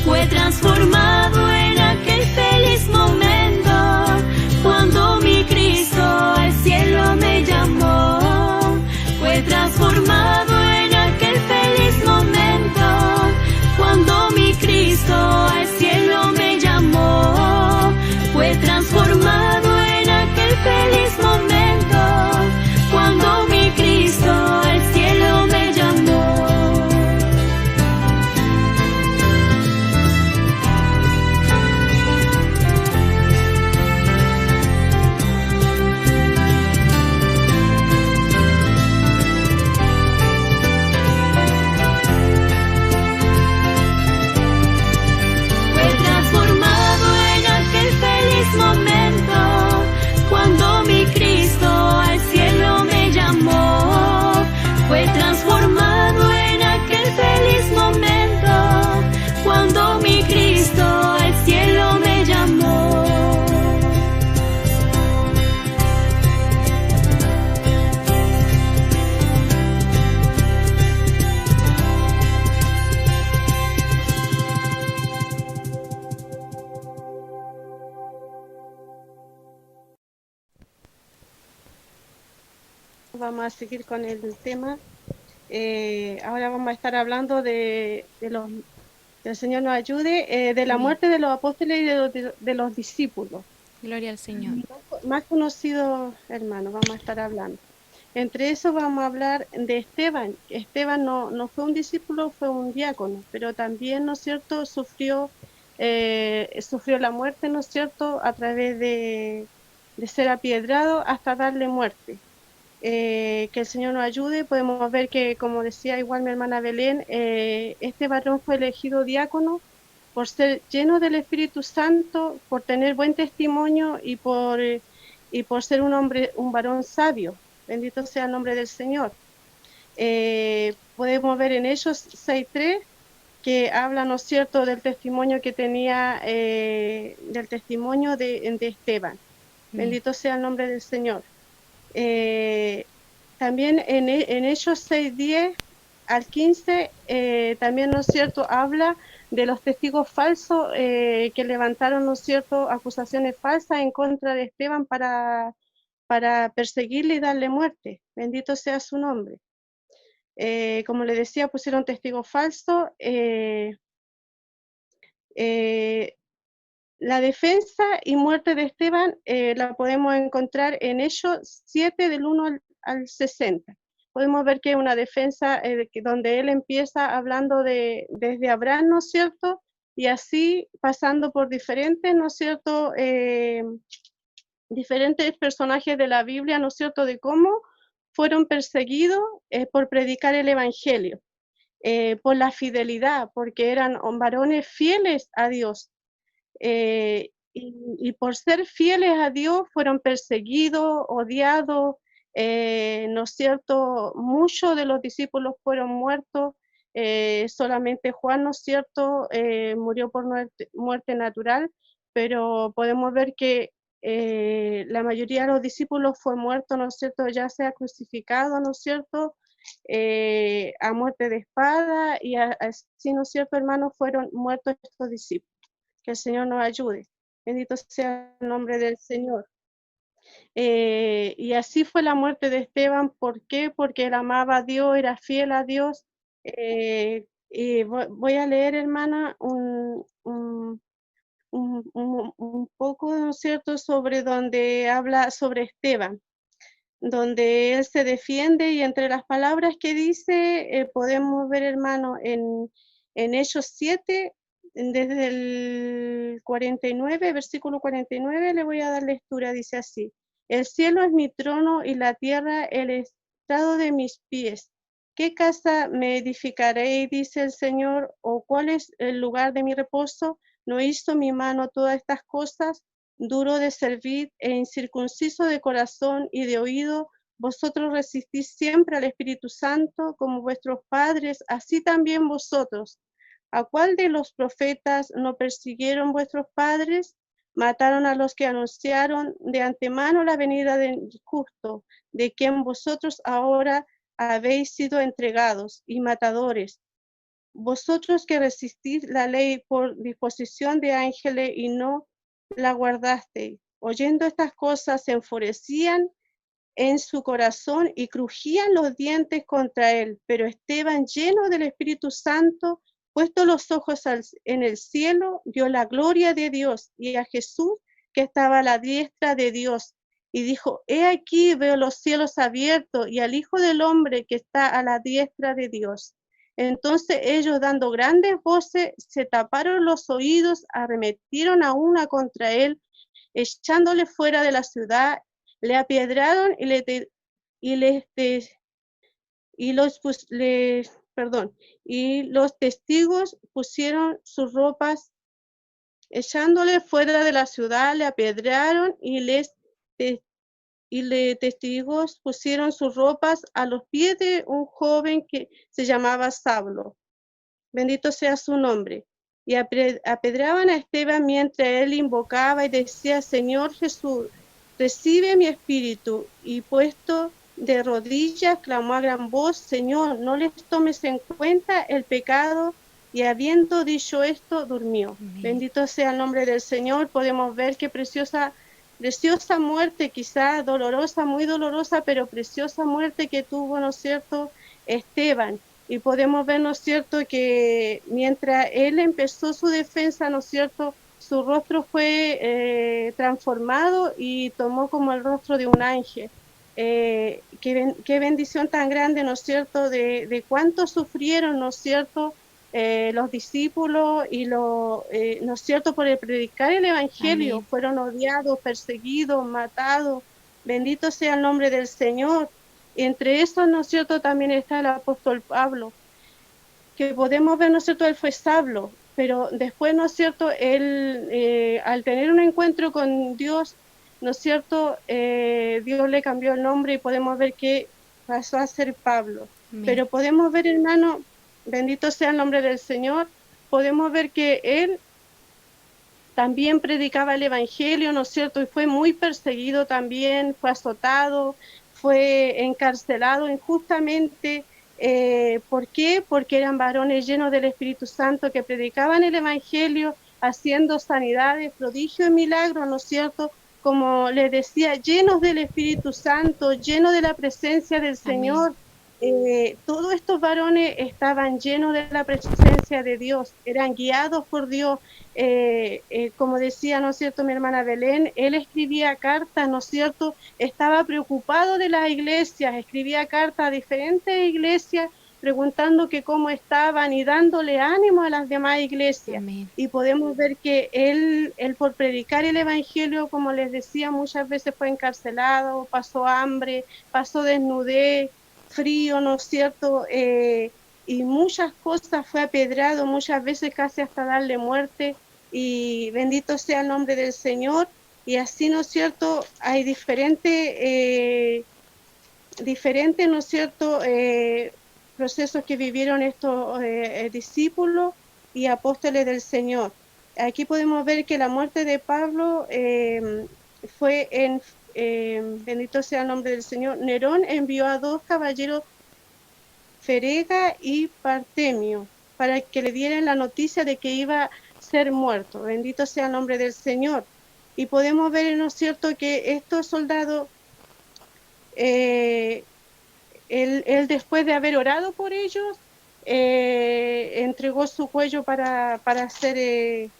Fue transformado en aquel feliz momento, cuando mi Cristo al cielo me llamó. Fue transformado en aquel feliz momento, cuando mi Cristo al cielo me llamó. Fue transformado en aquel feliz momento, cuando mi Cristo al cielo me llamó. Momento, cuando mi Cristo al cielo me llamó. Fue transformado en aquel feliz momento, cuando mi Cristo al cielo me llamó. Vamos a seguir con el tema. Ahora vamos a estar hablando del Señor nos ayude, de la muerte de los apóstoles y de los discípulos. Gloria al Señor. Más conocidos, hermanos, vamos a estar hablando. Entre eso vamos a hablar de Esteban. Esteban no fue un discípulo, fue un diácono, pero también, ¿no es cierto?, sufrió la muerte, ¿no es cierto?, a través de ser apiedrado hasta darle muerte. Que el Señor nos ayude. Podemos ver que, como decía igual mi hermana Belén, este varón fue elegido diácono por ser lleno del Espíritu Santo, por tener buen testimonio y por ser un varón sabio. Bendito sea el nombre del Señor. Podemos ver en Hechos 6:3 que habla, ¿no es cierto?, del testimonio que tenía, del testimonio de Esteban. Bien. Bendito sea el nombre del Señor. También en Hechos 6:10 al 15, también, ¿no es cierto?, habla de los testigos falsos que levantaron, ¿no es cierto?, acusaciones falsas en contra de Esteban para perseguirle y darle muerte. Bendito sea su nombre. Como le decía, pusieron testigos falsos. La defensa y muerte de Esteban la podemos encontrar en Hechos 7 del 1 al 60. Podemos ver que es una defensa donde él empieza hablando desde Abraham, ¿no es cierto? Y así pasando por diferentes, ¿no es cierto? Diferentes personajes de la Biblia, ¿no es cierto? De cómo fueron perseguidos por predicar el Evangelio, por la fidelidad, porque eran varones fieles a Dios. Y por ser fieles a Dios fueron perseguidos, odiados, ¿no es cierto? Muchos de los discípulos fueron muertos, solamente Juan, ¿no es cierto? Murió por muerte natural, pero podemos ver que la mayoría de los discípulos fue muerto, ¿no es cierto? Ya sea crucificado, ¿no es cierto? A muerte de espada, y así, ¿no es cierto, hermanos? Fueron muertos estos discípulos. Que el Señor nos ayude. Bendito sea el nombre del Señor. Y así fue la muerte de Esteban. ¿Por qué? Porque él amaba a Dios, era fiel a Dios. Y voy a leer, hermana, un poco, ¿no es cierto?, sobre donde habla sobre Esteban, donde él se defiende, y entre las palabras que dice, podemos ver, hermano, en Hechos 7, desde el 49, versículo 49, le voy a dar lectura, dice así: el cielo es mi trono y la tierra el estrado de mis pies. ¿Qué casa me edificaré, dice el Señor, o cuál es el lugar de mi reposo? ¿No hizo mi mano todas estas cosas? Duro de servir e incircunciso de corazón y de oído, vosotros resistís siempre al Espíritu Santo como vuestros padres, así también vosotros. ¿A cuál de los profetas no persiguieron vuestros padres? Mataron a los que anunciaron de antemano la venida del justo, de quien vosotros ahora habéis sido entregados y matadores. Vosotros que resistís la ley por disposición de ángeles y no la guardasteis. Oyendo estas cosas se enfurecían en su corazón y crujían los dientes contra él. Pero Esteban, lleno del Espíritu Santo, puesto los ojos en el cielo, vio la gloria de Dios y a Jesús que estaba a la diestra de Dios. Y dijo: he aquí, veo los cielos abiertos y al Hijo del Hombre que está a la diestra de Dios. Entonces ellos, dando grandes voces, se taparon los oídos, arremetieron a una contra él, echándole fuera de la ciudad, le apiedraron y los testigos pusieron sus ropas, echándole fuera de la ciudad, le apedrearon y testigos pusieron sus ropas a los pies de un joven que se llamaba Saulo. Bendito sea su nombre. Y apedraban a Esteban mientras él invocaba y decía: Señor Jesús, recibe mi espíritu. Y puesto de rodillas, clamó a gran voz: Señor, no les tomes en cuenta el pecado. Y habiendo dicho esto, durmió. Amén. Bendito sea el nombre del Señor. Podemos ver qué preciosa muerte, quizá dolorosa, muy dolorosa, pero preciosa muerte que tuvo, ¿no es cierto?, Esteban. Y podemos ver, ¿no es cierto?, que mientras él empezó su defensa, ¿no es cierto?, su rostro fue transformado y tomó como el rostro de un ángel. Qué bendición tan grande, ¿no es cierto?, de cuánto sufrieron, ¿no es cierto?, los discípulos y ¿no es cierto?, por el predicar el Evangelio. Amén. Fueron odiados, perseguidos, matados. Bendito sea el nombre del Señor. Entre esos, ¿no es cierto?, también está el apóstol Pablo, que podemos ver, ¿no es cierto?, él fue Saulo, pero después, ¿no es cierto?, él al tener un encuentro con Dios, ¿no es cierto?, Dios le cambió el nombre y podemos ver que pasó a ser Pablo. Bien. Pero podemos ver, hermano, bendito sea el nombre del Señor, podemos ver que él también predicaba el Evangelio, ¿no es cierto? Y fue muy perseguido también, fue azotado, fue encarcelado injustamente. ¿Por qué? Porque eran varones llenos del Espíritu Santo que predicaban el Evangelio, haciendo sanidades, prodigios y milagros, ¿no es cierto? Como les decía, llenos del Espíritu Santo, llenos de la presencia del Amén. Señor. Todos estos varones estaban llenos de la presencia de Dios, eran guiados por Dios. Como decía, ¿no es cierto?, mi hermana Belén, él escribía cartas, ¿no es cierto?, estaba preocupado de las iglesias, escribía cartas a diferentes iglesias preguntando que cómo estaban y dándole ánimo a las demás iglesias. Amén. Y podemos ver que él por predicar el evangelio, como les decía, muchas veces fue encarcelado, pasó hambre, pasó desnudez, frío, ¿no es cierto?, y muchas cosas, fue apedreado muchas veces casi hasta darle muerte, y bendito sea el nombre del Señor. Y así, ¿no es cierto?, hay diferentes, ¿no es cierto?, procesos que vivieron estos discípulos y apóstoles del Señor. Aquí podemos ver que la muerte de Pablo fue bendito sea el nombre del Señor, Nerón envió a 2 caballeros, Ferega y Partemio, para que le dieran la noticia de que iba a ser muerto. Bendito sea el nombre del Señor. Y podemos ver, ¿no es cierto?, que estos soldados, él después de haber orado por ellos, entregó su cuello para ser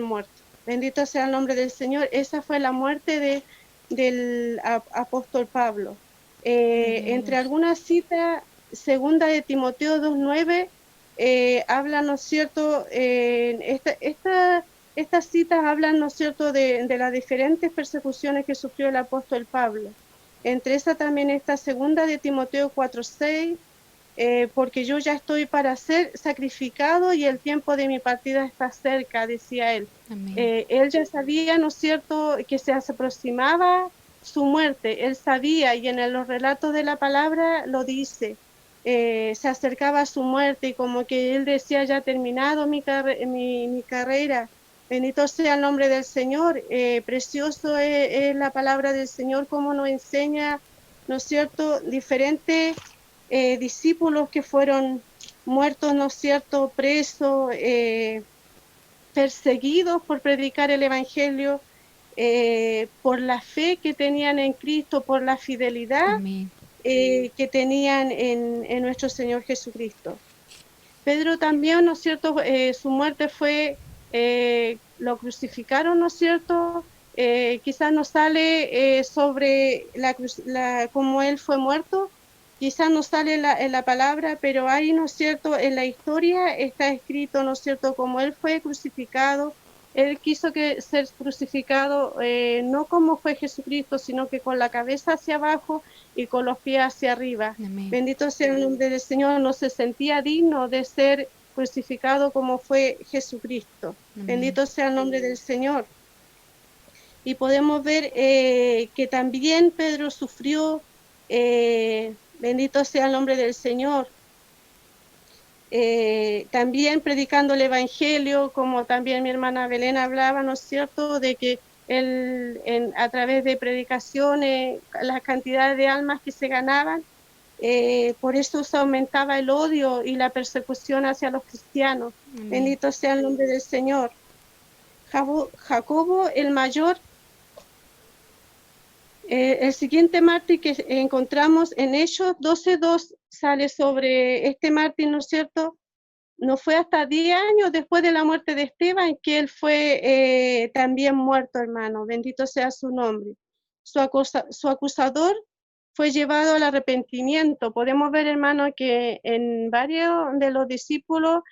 muerto. Bendito sea el nombre del Señor. Esa fue la muerte del apóstol Pablo. Entre algunas citas, segunda de Timoteo 2:9, habla, ¿no es cierto?, estas citas hablan, ¿no es cierto?, de las diferentes persecuciones que sufrió el apóstol Pablo. Entre esas también está segunda de Timoteo 4:6, porque yo ya estoy para ser sacrificado y el tiempo de mi partida está cerca, decía él. Él ya sabía, ¿no es cierto?, que se aproximaba su muerte, él sabía, y en los relatos de la palabra lo dice, se acercaba a su muerte, y como que él decía, ya terminado mi carrera. Bendito sea el nombre del Señor. Precioso es la palabra del Señor, como nos enseña, ¿no es cierto?, diferentes discípulos que fueron muertos, ¿no es cierto?, presos, perseguidos por predicar el Evangelio, por la fe que tenían en Cristo, por la fidelidad que tenían en nuestro Señor Jesucristo. Pedro también, ¿no es cierto?, su muerte fue, lo crucificaron, ¿no es cierto?, quizás no sale sobre cómo él fue muerto, quizás no sale en la palabra, pero ahí, ¿no es cierto?, en la historia está escrito, ¿no es cierto?, como él fue crucificado. Él quiso ser crucificado no como fue Jesucristo, sino que con la cabeza hacia abajo y con los pies hacia arriba. Amén. Bendito sea el nombre del Señor. No se sentía digno de ser crucificado como fue Jesucristo. Amén. Bendito sea el nombre del Señor. Y podemos ver que también Pedro sufrió, bendito sea el nombre del Señor, también predicando el Evangelio, como también mi hermana Belén hablaba, ¿no es cierto?, de que a través de predicaciones, las cantidades de almas que se ganaban, por eso se aumentaba el odio y la persecución hacia los cristianos. Amén. Bendito sea el nombre del Señor. Jacobo el mayor, el siguiente mártir que encontramos en Hechos 12:2 sale sobre este mártir, ¿no es cierto? No fue hasta 10 años después de la muerte de Esteban que él fue también muerto, hermano. Bendito sea su nombre. Su acusador fue llevado al arrepentimiento. Podemos ver, hermano, que en varios de los discípulos,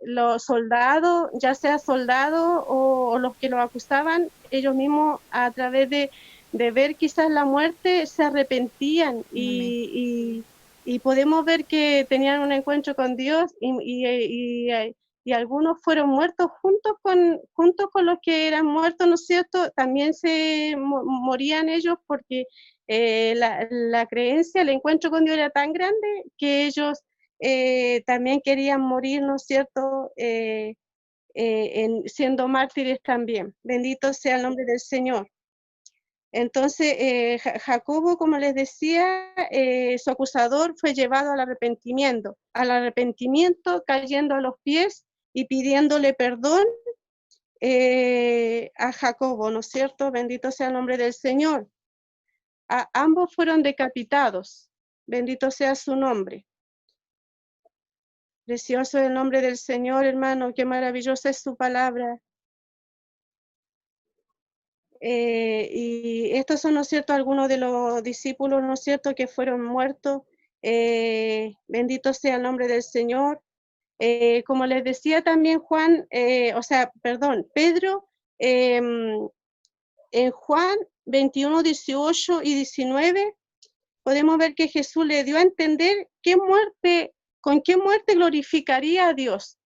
los soldados, ya sea soldados o los que lo acusaban, ellos mismos a través de ver quizás la muerte se arrepentían y podemos ver que tenían un encuentro con Dios y algunos fueron muertos juntos con los que eran muertos, ¿no es cierto? También se morían ellos porque la creencia, el encuentro con Dios era tan grande que ellos también querían morir, ¿no es cierto?, siendo mártires también. Bendito sea el nombre del Señor. Entonces, Jacobo, como les decía, su acusador fue llevado al arrepentimiento, cayendo a los pies y pidiéndole perdón a Jacobo, ¿no es cierto? Bendito sea el nombre del Señor. Ambos fueron decapitados. Bendito sea su nombre. Precioso es el nombre del Señor, hermano, qué maravillosa es su palabra. Y estos son, ¿no es cierto?, algunos de los discípulos, ¿no es cierto?, que fueron muertos. Bendito sea el nombre del Señor. Como les decía también Pedro, en Juan 21, 18 y 19, podemos ver que Jesús le dio a entender con qué muerte glorificaría a Dios.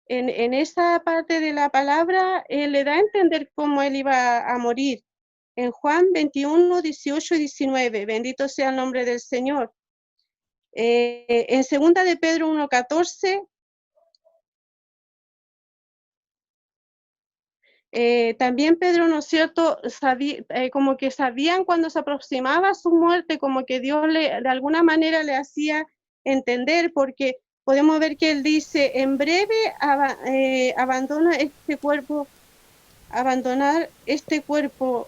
En esa parte de la palabra, le da a entender cómo él iba a morir. En Juan 21, 18 y 19, bendito sea el nombre del Señor. En 2 de Pedro 1, 14, también Pedro, ¿no es cierto?, como que sabían cuando se aproximaba su muerte, como que Dios de alguna manera le hacía entender, porque podemos ver que él dice, en breve abandonar este cuerpo,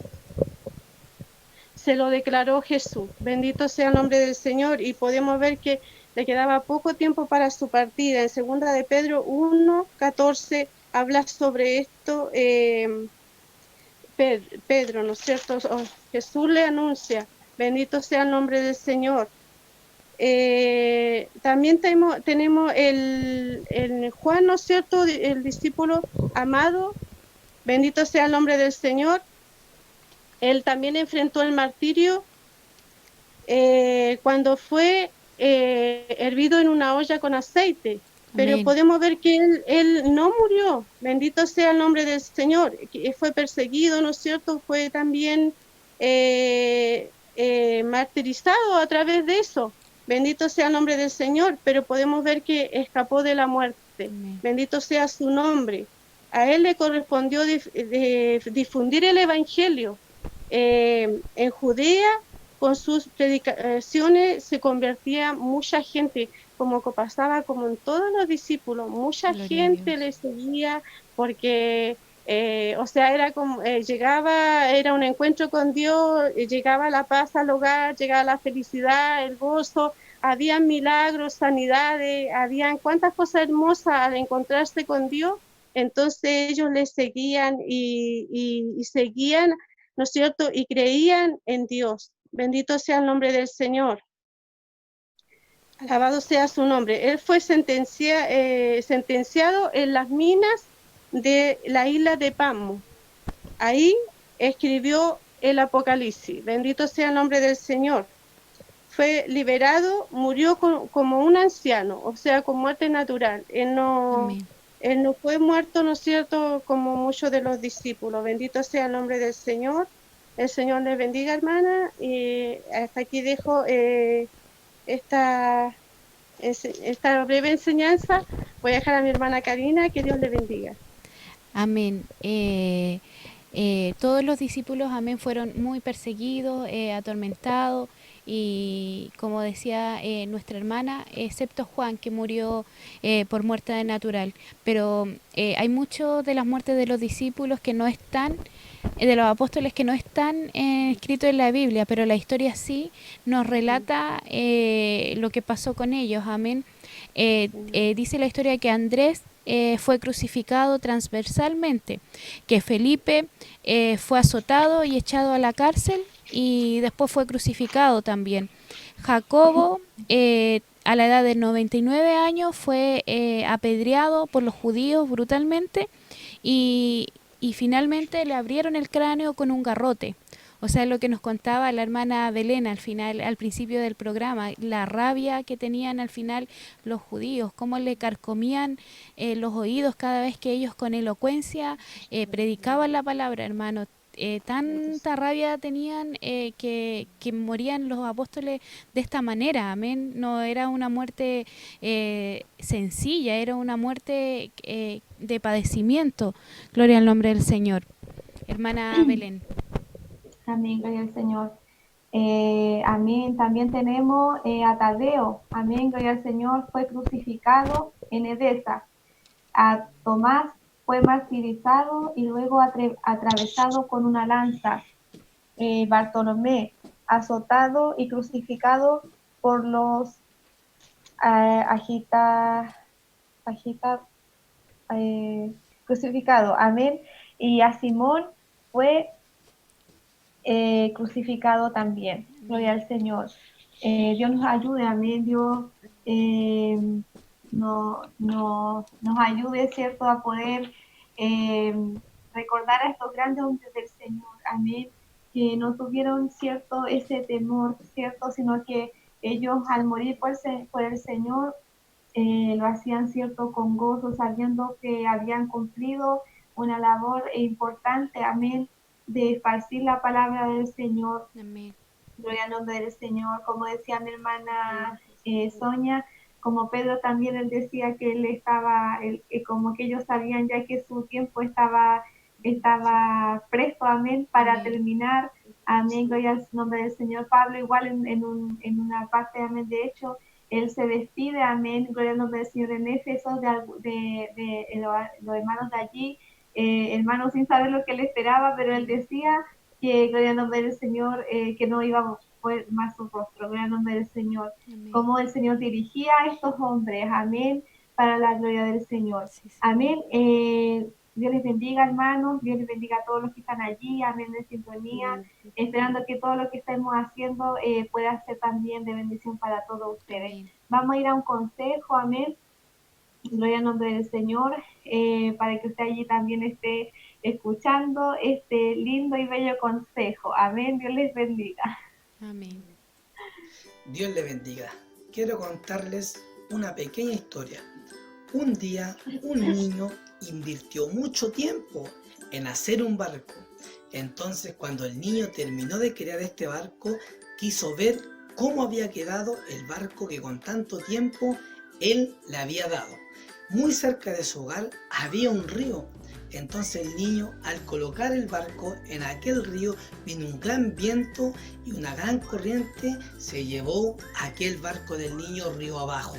se lo declaró Jesús. Bendito sea el nombre del Señor. Y podemos ver que le quedaba poco tiempo para su partida. En 2 de Pedro 1, 14 habla sobre esto. Pedro, ¿no es cierto? Jesús le anuncia, bendito sea el nombre del Señor. También tenemos el Juan, ¿no es cierto?, el discípulo amado, bendito sea el nombre del Señor. Él también enfrentó el martirio cuando fue hervido en una olla con aceite. Pero Amén. podemos ver que él no murió. Bendito sea el nombre del Señor. Que fue perseguido, ¿no es cierto? Fue también martirizado a través de eso. Bendito sea el nombre del Señor. Pero podemos ver que escapó de la muerte. Amén. Bendito sea su nombre. A él le correspondió difundir el Evangelio. En Judea, con sus predicaciones, se convertía mucha gente, como pasaba como en todos los discípulos, mucha Gloria a gente Dios. le seguía porque, era como, era un encuentro con Dios, llegaba la paz al hogar, llegaba la felicidad, el gozo, habían milagros, sanidades, habían cuántas cosas hermosas al encontrarse con Dios. Entonces ellos le seguían y seguían, ¿no es cierto?, y creían en Dios. Bendito sea el nombre del Señor. Alabado sea su nombre. Él fue sentenciado en las minas de la isla de Patmos. Ahí escribió el Apocalipsis. Bendito sea el nombre del Señor. Fue liberado, murió como un anciano, o sea, con muerte natural. Amén. Él no fue muerto, ¿no es cierto?, como muchos de los discípulos. Bendito sea el nombre del Señor. El Señor les bendiga, hermana. Y hasta aquí dejo esta breve enseñanza. Voy a dejar a mi hermana Karina. Que Dios le bendiga. Amén. Todos los discípulos, amén, fueron muy perseguidos, atormentados, y como decía nuestra hermana, excepto Juan, que murió por muerte natural. Pero hay muchos de las muertes de los discípulos que no están, de los apóstoles, que no están escritos en la Biblia, pero la historia sí nos relata lo que pasó con ellos, amén. Dice la historia que Andrés fue crucificado transversalmente, que Felipe fue azotado y echado a la cárcel y después fue crucificado también. Jacobo, a la edad de 99 años, fue apedreado por los judíos brutalmente y finalmente le abrieron el cráneo con un garrote. O sea, lo que nos contaba la hermana Belén al principio del programa, la rabia que tenían al final los judíos, cómo le carcomían los oídos cada vez que ellos con elocuencia predicaban la palabra, hermano. tanta rabia tenían que morían los apóstoles de esta manera, amén. No era una muerte sencilla, era una muerte de padecimiento. Gloria al nombre del Señor. Hermana Belén. Amén, gloria al Señor. Amén. También tenemos a Tadeo. Amén, gloria al Señor. Fue crucificado en Edesa. A Tomás fue martirizado y luego atravesado con una lanza. Bartolomé, azotado y crucificado por los crucificado. Amén. Y a Simón fue crucificado también. Gloria al Señor. Dios nos ayude, amén. Dios nos ayude, ¿cierto?, a poder recordar a estos grandes hombres del Señor, amén, que no tuvieron, ¿cierto?, ese temor, ¿cierto?, sino que ellos al morir por el Señor lo hacían, ¿cierto?, con gozo, sabiendo que habían cumplido una labor importante, amén, de esparcir la palabra del Señor. Amén. Gloria al nombre del Señor. Como decía mi hermana Sonia, como Pedro también, él decía que él estaba, como que ellos sabían ya que su tiempo estaba presto, amén, para terminar. Amén, gloria al nombre del Señor. Pablo igual en una parte, amén, de hecho, él se despide, amén, gloria al nombre del Señor, en Éfeso, de los hermanos de allí, hermanos sin saber lo que él esperaba, pero él decía que, gloria al nombre del Señor, que no iba a ver más su rostro, gloria al nombre del Señor. Amén. Cómo el Señor dirigía a estos hombres, amén, para la gloria del Señor. Sí, sí. Amén. Dios les bendiga, hermanos, Dios les bendiga a todos los que están allí, amén, de sintonía, esperando que todo lo que estemos haciendo pueda ser también de bendición para todos ustedes. Amén. Vamos a ir a un consejo, amén, gloria al nombre del Señor, para que usted allí también esté escuchando este lindo y bello consejo. Amén, Dios les bendiga. Amén. Dios les bendiga. Quiero contarles una pequeña historia. Un día, un niño invirtió mucho tiempo en hacer un barco. Entonces, cuando el niño terminó de crear este barco, quiso ver cómo había quedado el barco que con tanto tiempo él le había dado. Muy cerca de su hogar había un río. Entonces el niño, al colocar el barco en aquel río, vino un gran viento y una gran corriente se llevó aquel barco del niño río abajo.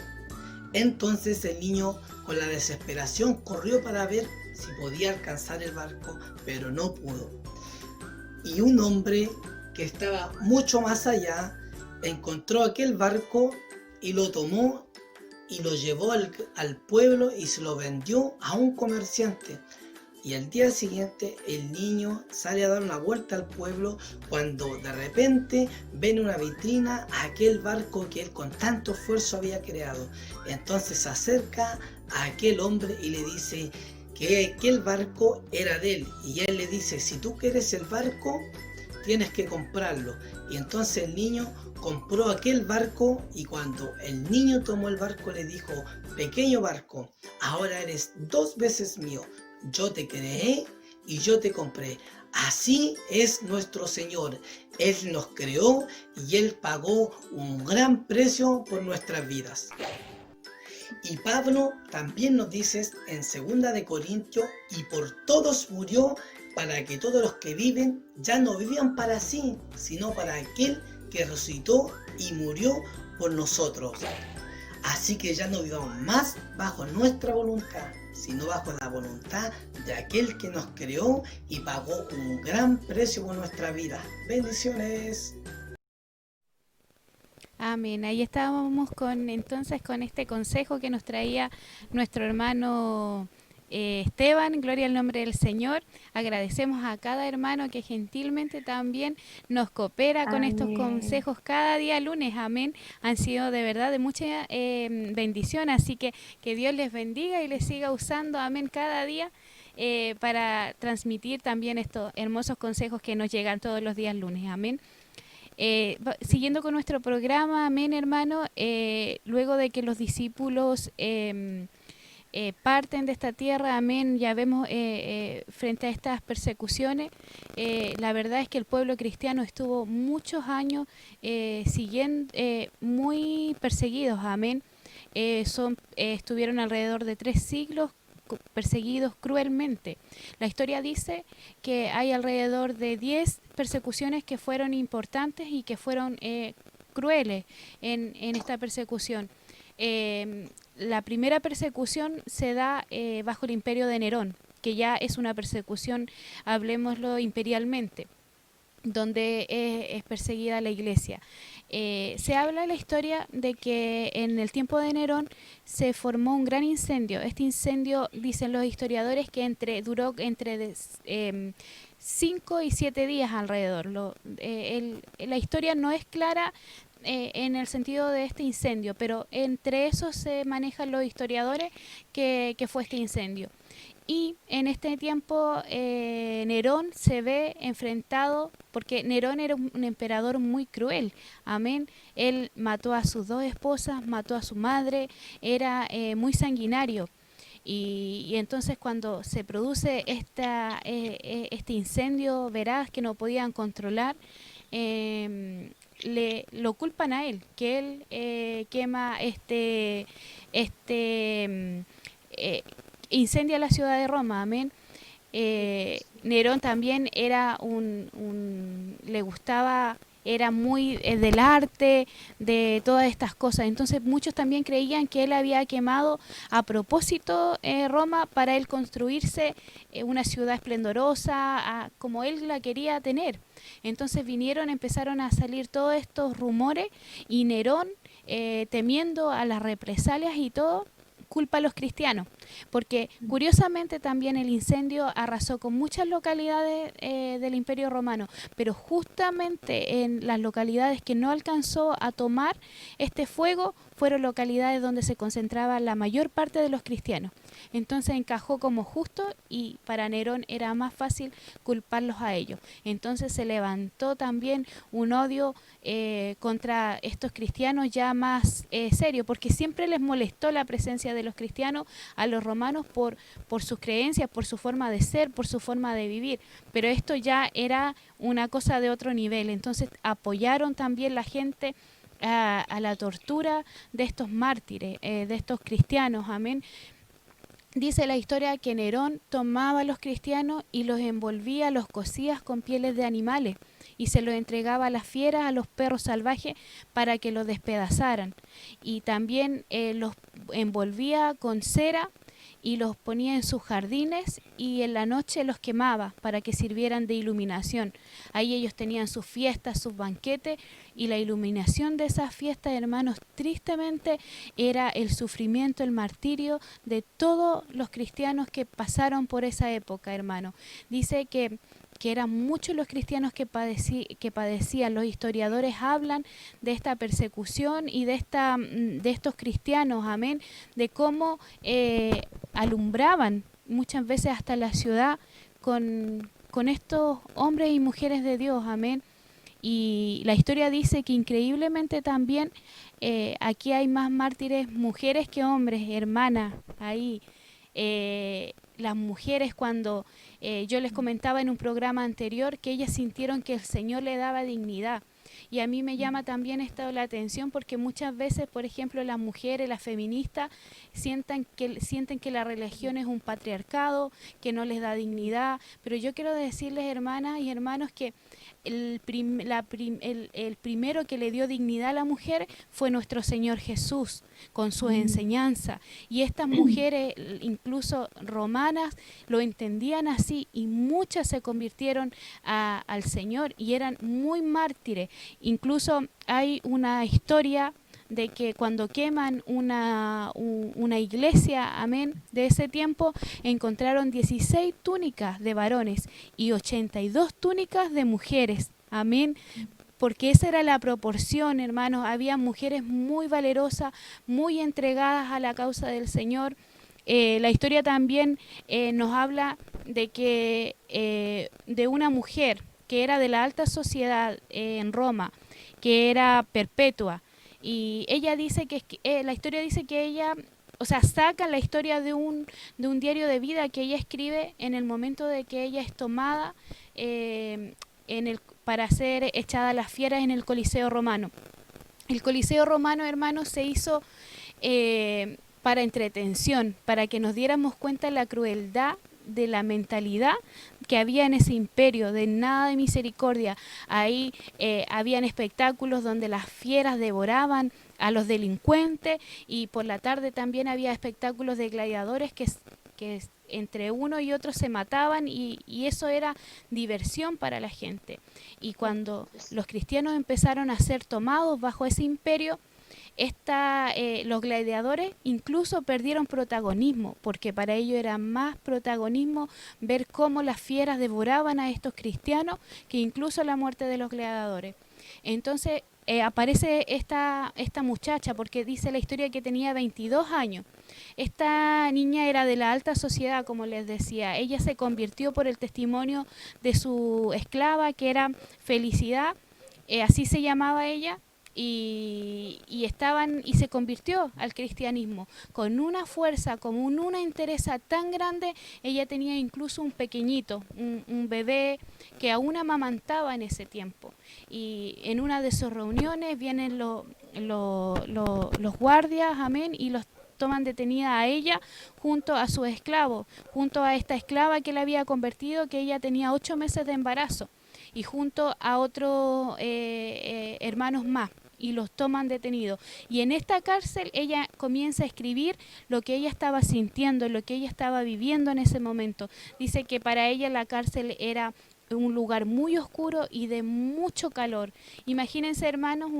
Entonces el niño, con la desesperación, corrió para ver si podía alcanzar el barco, pero no pudo. Y un hombre que estaba mucho más allá encontró aquel barco y lo tomó y lo llevó al pueblo y se lo vendió a un comerciante. Y al día siguiente el niño sale a dar una vuelta al pueblo cuando de repente ve en una vitrina aquel barco que él con tanto esfuerzo había creado. Entonces se acerca a aquel hombre y le dice que aquel barco era de él. Y él le dice, si tú quieres el barco, tienes que comprarlo. Y entonces el niño compró aquel barco y cuando el niño tomó el barco le dijo, pequeño barco, ahora eres 2 veces mío. Yo te creé y yo te compré. Así es nuestro Señor. Él nos creó y Él pagó un gran precio por nuestras vidas. Y Pablo también nos dice en 2 de Corintios, y por todos murió, para que todos los que viven ya no vivan para sí, sino para aquel que resucitó y murió por nosotros. Así que ya no vivamos más bajo nuestra voluntad, sino bajo la voluntad de aquel que nos creó y pagó un gran precio por nuestra vida. Bendiciones. Amén. Ahí estábamos con este consejo que nos traía nuestro hermano Esteban, gloria al nombre del Señor. Agradecemos a cada hermano que gentilmente también nos coopera con estos consejos cada día lunes, amén. Han sido de verdad de mucha bendición, así que Dios les bendiga y les siga usando, amén, cada día para transmitir también estos hermosos consejos que nos llegan todos los días lunes, amén. Siguiendo con nuestro programa, amén, hermano, luego de que los discípulos parten de esta tierra, amén. Ya vemos frente a estas persecuciones, la verdad es que el pueblo cristiano estuvo muchos años siguiendo, muy perseguidos, amén. Estuvieron alrededor de 3 siglos perseguidos cruelmente. La historia dice que hay alrededor de 10 persecuciones que fueron importantes y que fueron crueles en esta persecución. La primera persecución se da bajo el imperio de Nerón, que ya es una persecución, hablemoslo imperialmente, donde es perseguida la iglesia. Se habla en la historia de que en el tiempo de Nerón se formó un gran incendio. Este incendio, dicen los historiadores, que duró entre 5 y 7 días alrededor. La historia no es clara en el sentido de este incendio, pero entre esos se manejan los historiadores que fue este incendio. Y en este tiempo Nerón se ve enfrentado, porque Nerón era un emperador muy cruel, amén. Él mató a sus 2 esposas, mató a su madre, era muy sanguinario. Y entonces cuando se produce este incendio veraz que no podían controlar, lo culpan a él, que él quema incendia la ciudad de Roma, amén. Nerón también era le gustaba, era muy del arte, de todas estas cosas. Entonces muchos también creían que él había quemado a propósito Roma para él construirse una ciudad esplendorosa, como él la quería tener. Entonces empezaron a salir todos estos rumores y Nerón, temiendo a las represalias y todo, culpa a los cristianos, porque curiosamente también el incendio arrasó con muchas localidades del Imperio Romano, pero justamente en las localidades que no alcanzó a tomar este fuego fueron localidades donde se concentraba la mayor parte de los cristianos. Entonces encajó como justo y para Nerón era más fácil culparlos a ellos. Entonces se levantó también un odio contra estos cristianos ya más serio, porque siempre les molestó la presencia de los cristianos a los romanos por sus creencias, por su forma de ser, por su forma de vivir, pero esto ya era una cosa de otro nivel. Entonces apoyaron también la gente a la tortura de estos mártires, de estos cristianos, amén. Dice la historia que Nerón tomaba a los cristianos y los envolvía, los cosía con pieles de animales y se los entregaba a las fieras, a los perros salvajes para que los despedazaran. Y también los envolvía con cera y los ponía en sus jardines y en la noche los quemaba para que sirvieran de iluminación. Ahí ellos tenían sus fiestas, sus banquetes, y la iluminación de esas fiestas, hermanos, tristemente era el sufrimiento, el martirio de todos los cristianos que pasaron por esa época, hermano. Dice que eran muchos los cristianos que padecían. Los historiadores hablan de esta persecución y de estos cristianos, amén, de cómo alumbraban muchas veces hasta la ciudad con estos hombres y mujeres de Dios, amén. Y la historia dice que increíblemente también aquí hay más mártires mujeres que hombres, hermanas, ahí. Las mujeres, cuando yo les comentaba en un programa anterior que ellas sintieron que el Señor le daba dignidad. Y a mí me llama también esto la atención porque muchas veces, por ejemplo, las mujeres, las feministas, sienten que la religión es un patriarcado, que no les da dignidad. Pero yo quiero decirles, hermanas y hermanos, que el primero que le dio dignidad a la mujer fue nuestro Señor Jesús, con sus enseñanzas. Y estas mujeres, incluso romanas, lo entendían así y muchas se convirtieron al Señor y eran muy mártires. Incluso hay una historia de que cuando queman una iglesia, amén, de ese tiempo, encontraron 16 túnicas de varones y 82 túnicas de mujeres, amén, porque esa era la proporción, hermanos. Había mujeres muy valerosas, muy entregadas a la causa del Señor. La historia también nos habla de que de una mujer que era de la alta sociedad en Roma, que era Perpetua, y ella dice que la historia dice que ella, o sea, sacan la historia de un diario de vida que ella escribe en el momento de que ella es tomada para ser echada a las fieras en el Coliseo Romano. El Coliseo Romano, hermanos, se hizo para entretención, para que nos diéramos cuenta de la crueldad, de la mentalidad que había en ese imperio, de nada de misericordia. Ahí habían espectáculos donde las fieras devoraban a los delincuentes, y por la tarde también había espectáculos de gladiadores que entre uno y otro se mataban, y eso era diversión para la gente. Y cuando los cristianos empezaron a ser tomados bajo ese imperio, los gladiadores incluso perdieron protagonismo, porque para ellos era más protagonismo ver cómo las fieras devoraban a estos cristianos que incluso la muerte de los gladiadores. Entonces aparece esta muchacha, porque dice la historia que tenía 22 años. Esta niña era de la alta sociedad, como les decía. Ella se convirtió por el testimonio de su esclava, que era Felicidad, así se llamaba ella, y se convirtió al cristianismo con una fuerza, con una entereza tan grande. Ella tenía incluso un pequeñito, un bebé que aún amamantaba en ese tiempo, y en una de sus reuniones vienen los guardias, amén, y los toman detenida a ella junto a su esclavo, junto a esta esclava que la había convertido, que ella tenía 8 meses de embarazo, y junto a otros hermanos más, y los toman detenidos. Y en esta cárcel ella comienza a escribir lo que ella estaba sintiendo, lo que ella estaba viviendo en ese momento. Dice que para ella la cárcel era un lugar muy oscuro y de mucho calor. Imagínense, hermanos,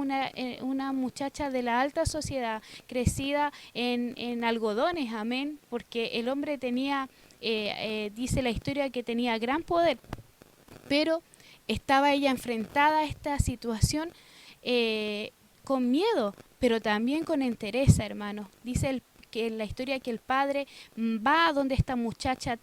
una muchacha de la alta sociedad, crecida en algodones, amén, porque el hombre tenía, dice la historia, que tenía gran poder, pero estaba ella enfrentada a esta situación con miedo, pero también con entereza, hermanos. Dice que en la historia que el padre va a donde esta muchacha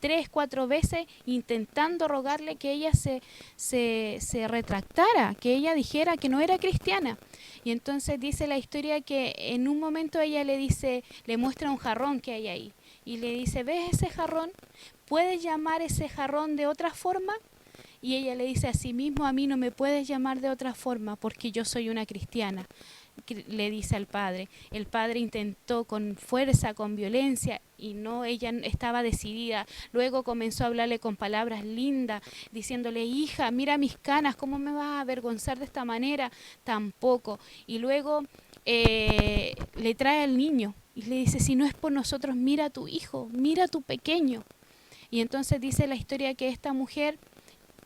3, 4 veces intentando rogarle que ella se retractara, que ella dijera que no era cristiana. Y entonces dice la historia que en un momento ella le muestra un jarrón que hay ahí, y le dice: ¿ves ese jarrón? ¿Puedes llamar ese jarrón de otra forma? Y ella le dice: así mismo a mí no me puedes llamar de otra forma, porque yo soy una cristiana, le dice al padre. El padre intentó con fuerza, con violencia, y no, ella estaba decidida. Luego comenzó a hablarle con palabras lindas, diciéndole: hija, mira mis canas, ¿cómo me vas a avergonzar de esta manera? Tampoco. Y luego le trae al niño y le dice: si no es por nosotros, mira a tu hijo, mira a tu pequeño. Y entonces dice la historia que esta mujer,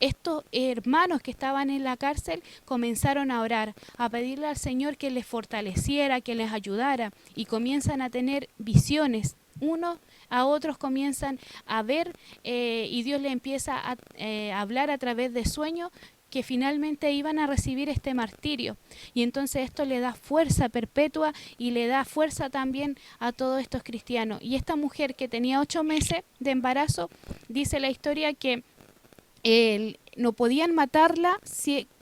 estos hermanos que estaban en la cárcel, comenzaron a orar, a pedirle al Señor que les fortaleciera, que les ayudara, y comienzan a tener visiones. Unos a otros comienzan a ver, y Dios le empieza a hablar a través de sueños, que finalmente iban a recibir este martirio. Y entonces esto le da fuerza perpetua y le da fuerza también a todos estos cristianos. Y esta mujer, que tenía 8 meses de embarazo, dice la historia que no podían matarla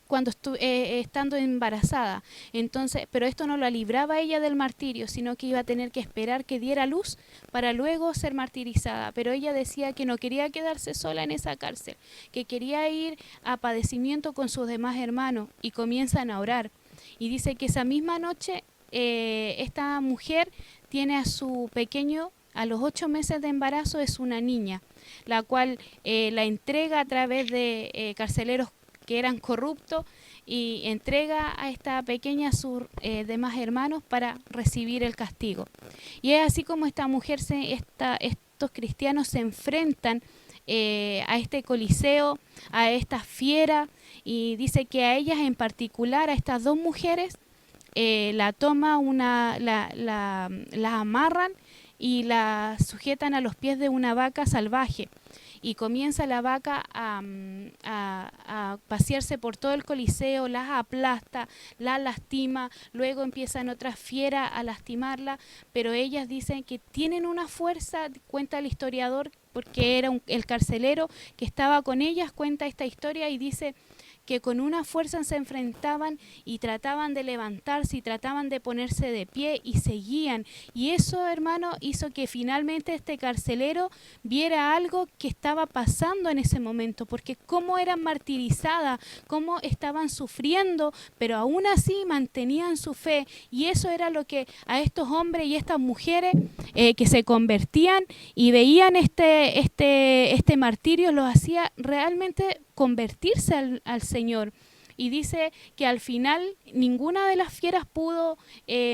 cuando estando embarazada. Entonces, pero esto no la libraba a ella del martirio, sino que iba a tener que esperar que diera luz para luego ser martirizada. Pero ella decía que no quería quedarse sola en esa cárcel, que quería ir a padecimiento con sus demás hermanos, y comienzan a orar. Y dice que esa misma noche esta mujer tiene a su pequeño, a los 8 meses de embarazo, es una niña, la cual la entrega a través de carceleros que eran corruptos, y entrega a esta pequeña a sus demás hermanos para recibir el castigo. Y es así como esta mujer, estos cristianos se enfrentan a este coliseo, a esta fiera, y dice que a ellas en particular, a estas 2 mujeres, la amarran y la sujetan a los pies de una vaca salvaje, y comienza la vaca a pasearse por todo el coliseo, las aplasta, las lastima, luego empiezan otras fieras a lastimarla, pero ellas dicen que tienen una fuerza, cuenta el historiador, porque era el carcelero que estaba con ellas, cuenta esta historia, y dice que con una fuerza se enfrentaban y trataban de levantarse y trataban de ponerse de pie y seguían. Y eso, hermano, hizo que finalmente este carcelero viera algo que estaba pasando en ese momento, porque cómo eran martirizadas, cómo estaban sufriendo, pero aún así mantenían su fe. Y eso era lo que a estos hombres y estas mujeres que se convertían y veían este martirio, los hacía realmente convertirse al Señor. Y dice que al final ninguna de las fieras pudo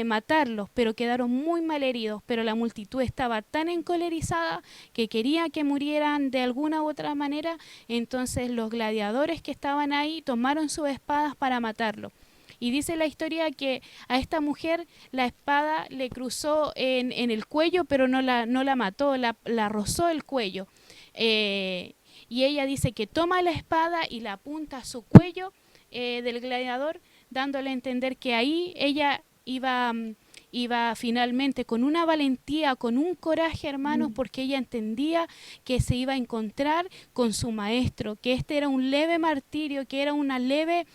matarlos, pero quedaron muy mal heridos. Pero la multitud estaba tan encolerizada que quería que murieran de alguna u otra manera. Entonces los gladiadores que estaban ahí tomaron sus espadas para matarlo. Y dice la historia que a esta mujer la espada le cruzó en el cuello, pero no la mató, la rozó el cuello. Y ella dice que toma la espada y la apunta a su cuello del gladiador, dándole a entender que ahí ella iba finalmente con una valentía, con un coraje, hermanos, porque ella entendía que se iba a encontrar con su maestro, que este era un leve martirio, que era una leve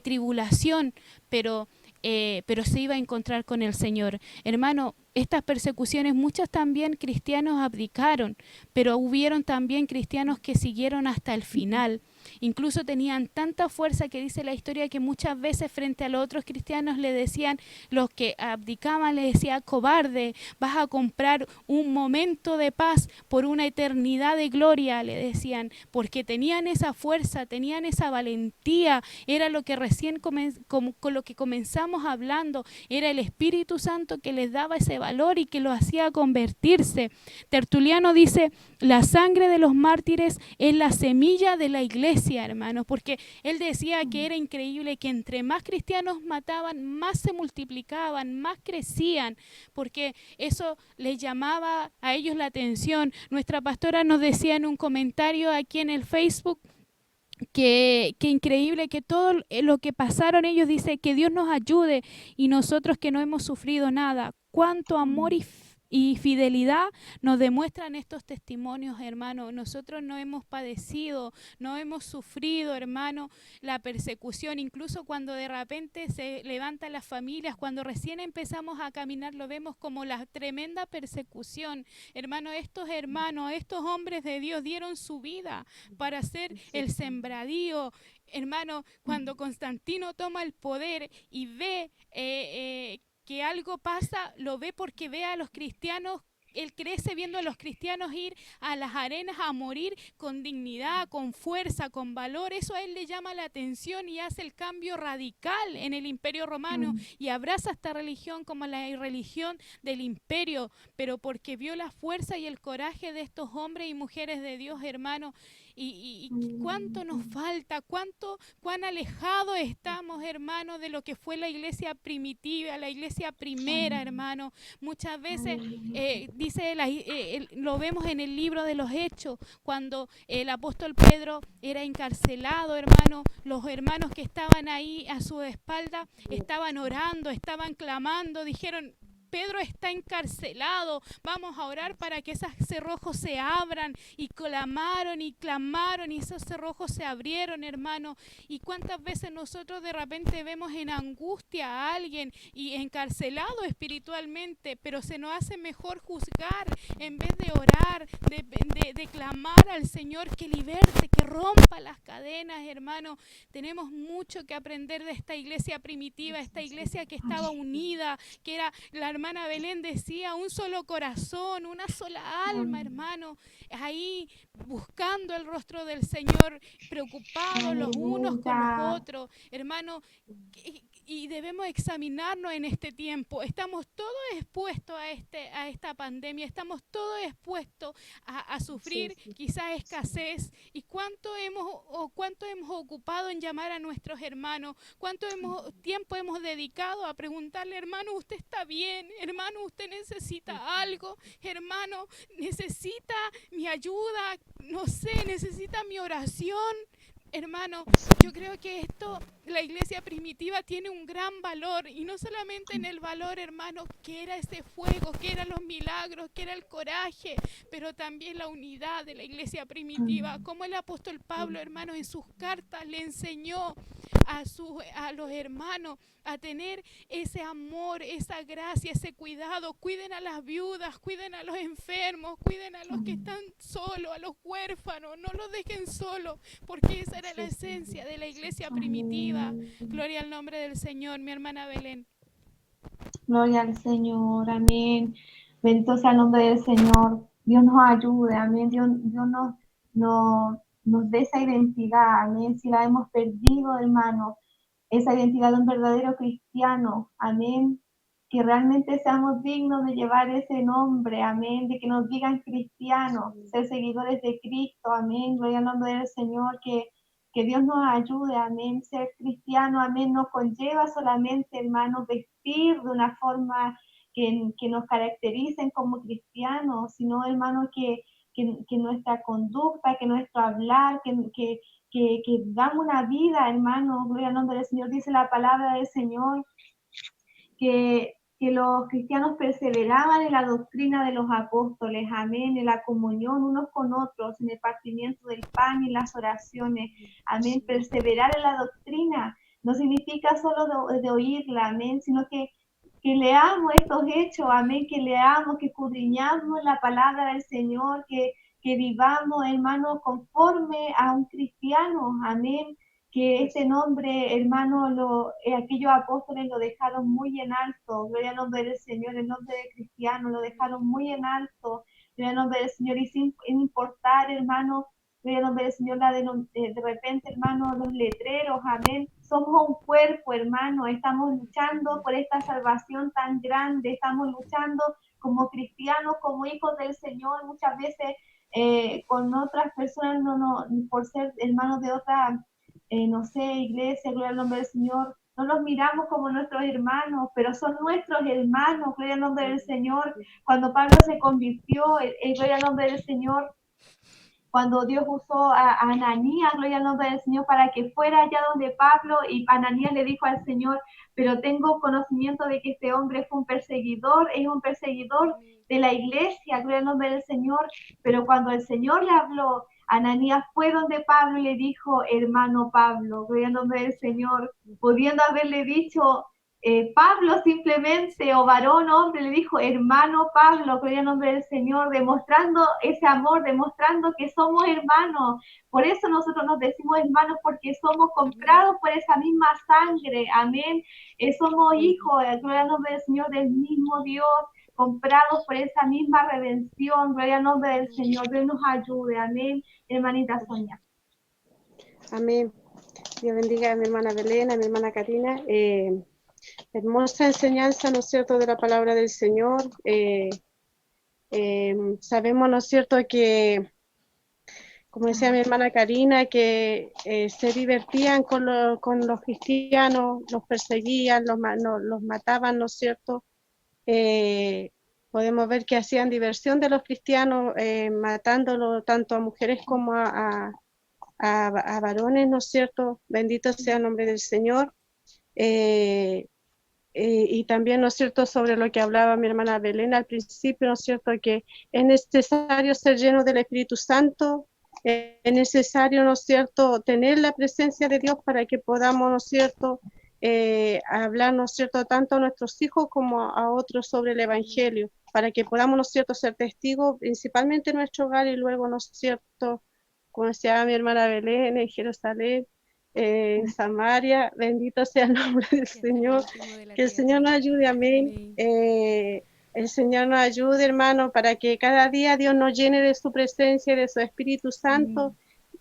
tribulación, pero se iba a encontrar con el Señor. Hermano, estas persecuciones, muchos también cristianos abdicaron, pero hubieron también cristianos que siguieron hasta el final. Incluso tenían tanta fuerza que dice la historia que muchas veces frente a los otros cristianos le decían, los que abdicaban le decían, cobarde, vas a comprar un momento de paz por una eternidad de gloria, le decían, porque tenían esa fuerza, tenían esa valentía, era lo que recién con lo que comenzamos hablando, era el Espíritu Santo que les daba ese valor y que los hacía convertirse. Tertuliano dice, la sangre de los mártires es la semilla de la iglesia, hermanos, porque él decía que era increíble que entre más cristianos mataban, más se multiplicaban, más crecían, porque eso les llamaba a ellos la atención. Nuestra pastora nos decía en un comentario aquí en el Facebook que increíble que todo lo que pasaron ellos, dice que Dios nos ayude y nosotros que no hemos sufrido nada. Cuánto amor y fidelidad nos demuestran estos testimonios, hermano. Nosotros no hemos padecido, no hemos sufrido, hermano, la persecución. Incluso cuando de repente se levantan las familias, cuando recién empezamos a caminar, lo vemos como la tremenda persecución. Hermano, estos hombres de Dios dieron su vida para hacer el sembradío. Hermano, cuando Constantino toma el poder y ve que algo pasa, lo ve porque ve a los cristianos, él crece viendo a los cristianos ir a las arenas a morir con dignidad, con fuerza, con valor. Eso a él le llama la atención y hace el cambio radical en el Imperio Romano y abraza esta religión como la religión del imperio, pero porque vio la fuerza y el coraje de estos hombres y mujeres de Dios, hermano. Y cuánto nos falta, cuán alejados estamos, hermano, de lo que fue la iglesia primitiva, la iglesia primera, hermano. Muchas veces lo vemos en el libro de los Hechos, cuando el apóstol Pedro era encarcelado, hermano, los hermanos que estaban ahí a su espalda estaban orando, estaban clamando, dijeron, Pedro está encarcelado, vamos a orar para que esos cerrojos se abran, y clamaron y esos cerrojos se abrieron, hermano. Y cuántas veces nosotros de repente vemos en angustia a alguien y encarcelado espiritualmente, pero se nos hace mejor juzgar en vez de orar, de clamar al Señor que liberte, que rompa las cadenas, hermano. Tenemos mucho que aprender de esta iglesia primitiva, esta iglesia que estaba unida, que era la hermana Belén decía, un solo corazón, una sola alma, hermano, ahí buscando el rostro del Señor, preocupados los unos con los otros, hermano, y debemos examinarnos en este tiempo. Estamos todos expuestos a esta pandemia, estamos todos expuestos a sufrir quizás escasez. ¿Y cuánto hemos ocupado en llamar a nuestros hermanos? ¿Cuánto tiempo hemos dedicado a preguntarle, hermano, usted está bien? Hermano, usted necesita algo, hermano, necesita mi ayuda, no sé, necesita mi oración. Hermano, yo creo que esto, la iglesia primitiva tiene un gran valor, y no solamente en el valor, hermano, que era ese fuego, que eran los milagros, que era el coraje, pero también la unidad de la iglesia primitiva, como el apóstol Pablo, hermano, en sus cartas le enseñó a los hermanos a tener ese amor, esa gracia, ese cuidado. Cuiden a las viudas, cuiden a los enfermos, cuiden a los que están solos, a los huérfanos, no los dejen solos, porque esa era la esencia de la iglesia primitiva. Gloria al nombre del Señor, mi hermana Belén. Gloria al Señor, amén. Bendito sea el nombre del Señor. Dios nos ayude, amén. Dios nos dé esa identidad, amén. Si la hemos perdido, hermano, esa identidad de un verdadero cristiano, amén. Que realmente seamos dignos de llevar ese nombre, amén. De que nos digan cristianos, ser seguidores de Cristo, amén. Gloria al nombre del Señor, que Dios nos ayude, amén. Ser cristiano, amén, no conlleva solamente, hermanos, vestir de una forma que nos caractericen como cristianos, sino, hermanos, que nuestra conducta, que nuestro hablar, que damos una vida, hermanos, gloria al nombre del Señor. Dice la palabra del Señor que los cristianos perseveraban en la doctrina de los apóstoles, amén, en la comunión unos con otros, en el partimiento del pan y las oraciones, amén. Perseverar en la doctrina no significa solo de oírla, amén, sino que leamos estos hechos, amén, que leamos, que escudriñamos la palabra del Señor, que vivamos, hermanos, conforme a un cristiano, amén. Que este nombre, hermano, aquellos apóstoles lo dejaron muy en alto, gloria al nombre del Señor, el nombre de cristiano lo dejaron muy en alto, gloria al nombre del Señor, y sin importar, hermano, gloria al nombre del Señor, de repente, hermano, los letreros, amén, somos un cuerpo, hermano, estamos luchando por esta salvación tan grande, estamos luchando como cristianos, como hijos del Señor, muchas veces con otras personas, por ser hermanos de otra no sé, iglesia, gloria al nombre del Señor, no los miramos como nuestros hermanos, pero son nuestros hermanos, gloria al nombre del Señor. Cuando Pablo se convirtió, gloria al nombre del Señor, cuando Dios usó a Ananías, gloria al nombre del Señor, para que fuera allá donde Pablo, y Ananías le dijo al Señor, pero tengo conocimiento de que este hombre fue un perseguidor, es un perseguidor de la iglesia, gloria al nombre del Señor, pero cuando el Señor le habló, Ananías fue donde Pablo y le dijo, hermano Pablo, gloria al nombre del Señor, pudiendo haberle dicho, Pablo simplemente, o varón, hombre, le dijo, hermano Pablo, gloria al nombre del Señor, demostrando ese amor, demostrando que somos hermanos. Por eso nosotros nos decimos hermanos, porque somos comprados por esa misma sangre, amén. Somos hijos, gloria al nombre del Señor, del mismo Dios, comprados por esa misma redención, gloria al nombre del Señor. Dios nos ayude, amén, hermanita Sonia. Amén. Dios bendiga a mi hermana Belén, a mi hermana Karina. Hermosa enseñanza, ¿no es cierto?, de la palabra del Señor. Sabemos, ¿no es cierto?, que, como decía mi hermana Karina, que se divertían con los cristianos, los perseguían, los mataban, ¿no es cierto? Podemos ver que hacían diversión de los cristianos, matándolo tanto a mujeres como a varones, ¿no es cierto? Bendito sea el nombre del Señor. Y también, ¿no es cierto?, sobre lo que hablaba mi hermana Belén al principio, ¿no es cierto?, que es necesario ser lleno del Espíritu Santo, es necesario, ¿no es cierto?, tener la presencia de Dios para que podamos, ¿no es cierto?, hablar, ¿no es cierto?, tanto a nuestros hijos como a otros sobre el Evangelio, para que podamos, ¿no es cierto?, ser testigos principalmente en nuestro hogar y luego, ¿no es cierto?, como decía mi hermana Belén, en Jerusalén, en Samaria. Bendito sea el nombre del Señor, que el Señor nos ayude, amén. El Señor nos ayude, hermano, para que cada día Dios nos llene de su presencia y de su Espíritu Santo,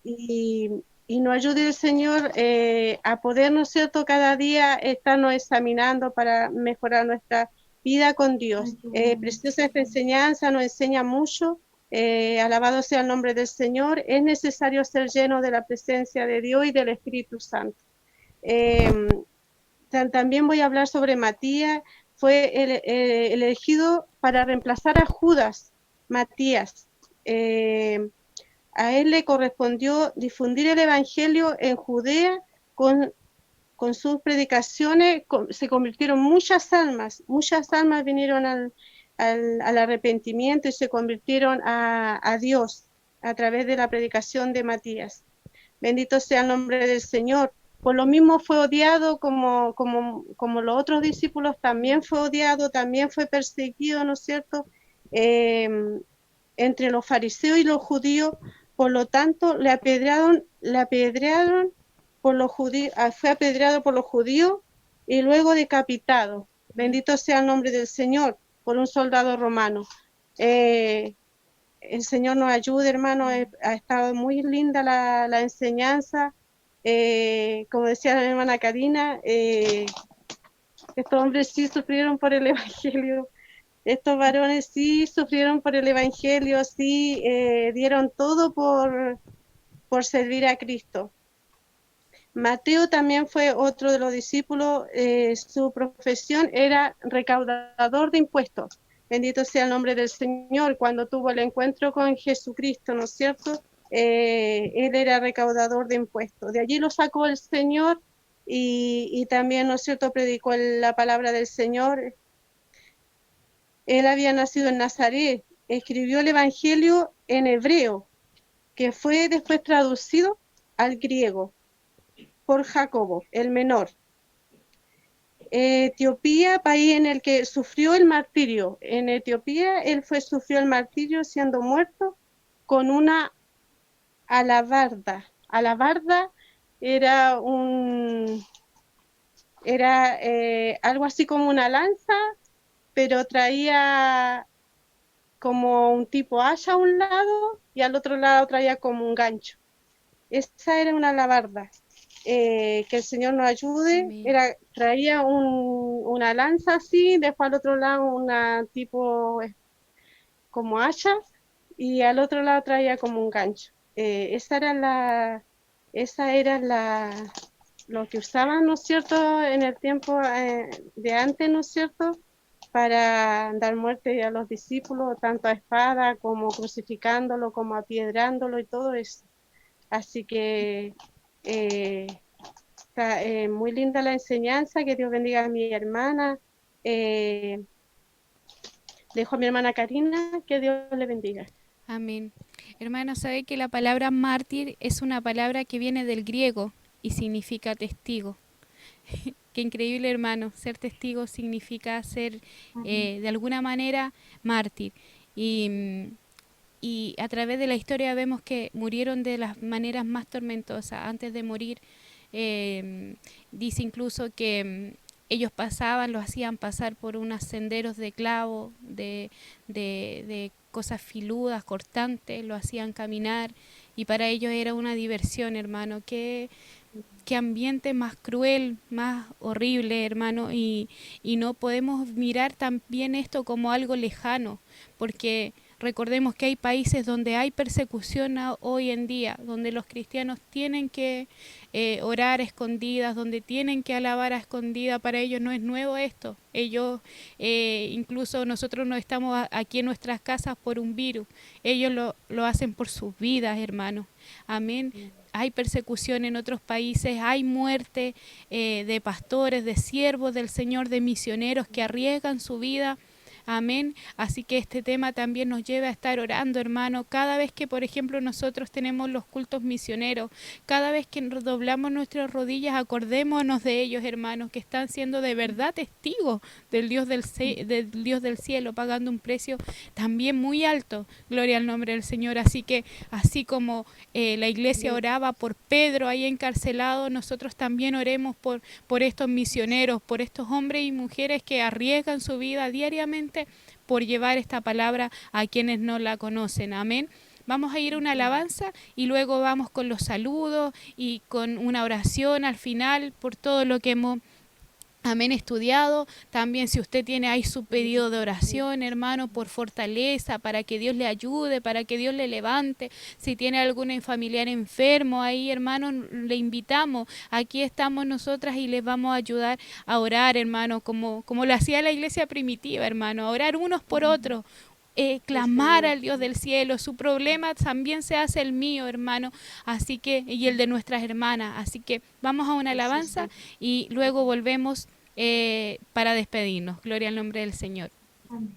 y nos ayude el Señor a poder, ¿no es cierto?, cada día estarnos examinando para mejorar nuestra vida con Dios. Preciosa esta enseñanza, nos enseña mucho. Alabado sea el nombre del Señor. Es necesario ser lleno de la presencia de Dios y del Espíritu Santo. También voy a hablar sobre Matías. Fue elegido para reemplazar a Judas, Matías. a él le correspondió difundir el Evangelio en Judea con sus predicaciones. Se convirtieron muchas almas vinieron al arrepentimiento y se convirtieron a Dios a través de la predicación de Matías. Bendito sea el nombre del Señor. Por lo mismo fue odiado como los otros discípulos, también fue odiado, también fue perseguido, ¿no es cierto?, entre los fariseos y los judíos. Por lo tanto, le apedrearon por los judíos, fue apedreado por los judíos y luego decapitado. Bendito sea el nombre del Señor, por un soldado romano. El Señor nos ayude, hermano. Ha estado muy linda la enseñanza. Como decía la hermana Karina, estos hombres sí sufrieron por el Evangelio. Estos varones sí sufrieron por el Evangelio, sí dieron todo por servir a Cristo. Mateo también fue otro de los discípulos. Su profesión era recaudador de impuestos. Bendito sea el nombre del Señor. Cuando tuvo el encuentro con Jesucristo, ¿no es cierto?, él era recaudador de impuestos. De allí lo sacó el Señor y también, ¿no es cierto?, predicó la palabra del Señor. Él había nacido en Nazaret, escribió el Evangelio en hebreo, que fue después traducido al griego por Jacobo, el menor. Etiopía, país en el que sufrió el martirio. En Etiopía él sufrió el martirio siendo muerto con una alabarda. Alabarda era algo así como una lanza, pero traía como un tipo asa a un lado y al otro lado traía como un gancho. Esa era una alabarda. Que el Señor nos ayude. Traía una lanza así, después al otro lado una tipo como hacha y al otro lado traía como un gancho. Esa era lo que usaban, ¿no es cierto?, en el tiempo de antes, ¿no es cierto?, para dar muerte a los discípulos, tanto a espada como crucificándolo, como apiedrándolo y todo eso. Así que está muy linda la enseñanza. Que Dios bendiga a mi hermana. Dejo a mi hermana Karina, que Dios le bendiga. Amén. Hermano, ¿sabe que la palabra mártir es una palabra que viene del griego y significa testigo? Qué increíble, hermano. Ser testigo significa ser de alguna manera mártir. Y a través de la historia vemos que murieron de las maneras más tormentosas. Antes de morir, dice incluso que ellos los hacían pasar por unos senderos de clavo, de cosas filudas, cortantes, lo hacían caminar, y para ellos era una diversión, hermano. Qué ambiente más cruel, más horrible, hermano, y no podemos mirar también esto como algo lejano, porque recordemos que hay países donde hay persecución hoy en día, donde los cristianos tienen que orar a escondidas, donde tienen que alabar a escondidas. Para ellos no es nuevo esto. Ellos, incluso nosotros no estamos aquí en nuestras casas por un virus. Ellos lo hacen por sus vidas, hermanos. Amén. Hay persecución en otros países, hay muerte de pastores, de siervos del Señor, de misioneros que arriesgan su vida. Amén. Así que este tema también nos lleva a estar orando, hermano. Cada vez que, por ejemplo, nosotros tenemos los cultos misioneros, cada vez que doblamos nuestras rodillas, acordémonos de ellos, hermanos, que están siendo de verdad testigos del Dios del cielo, pagando un precio también muy alto. Gloria al nombre del Señor. Así que, así como la iglesia oraba por Pedro ahí encarcelado, nosotros también oremos por estos misioneros, por estos hombres y mujeres que arriesgan su vida diariamente por llevar esta palabra a quienes no la conocen. Amén. Vamos a ir a una alabanza y luego vamos con los saludos y con una oración al final por todo lo que hemos estudiado. También, si usted tiene ahí su pedido de oración, hermano, por fortaleza, para que Dios le ayude, para que Dios le levante. Si tiene algún familiar enfermo ahí, hermano, le invitamos. Aquí estamos nosotras y les vamos a ayudar a orar, hermano, como lo hacía la iglesia primitiva, hermano, a orar unos por otros. clamar al Dios del cielo. Su problema también se hace el mío, hermano, así que, y el de nuestras hermanas. Así que vamos a una alabanza y luego volvemos para despedirnos. Gloria al nombre del Señor. Amén.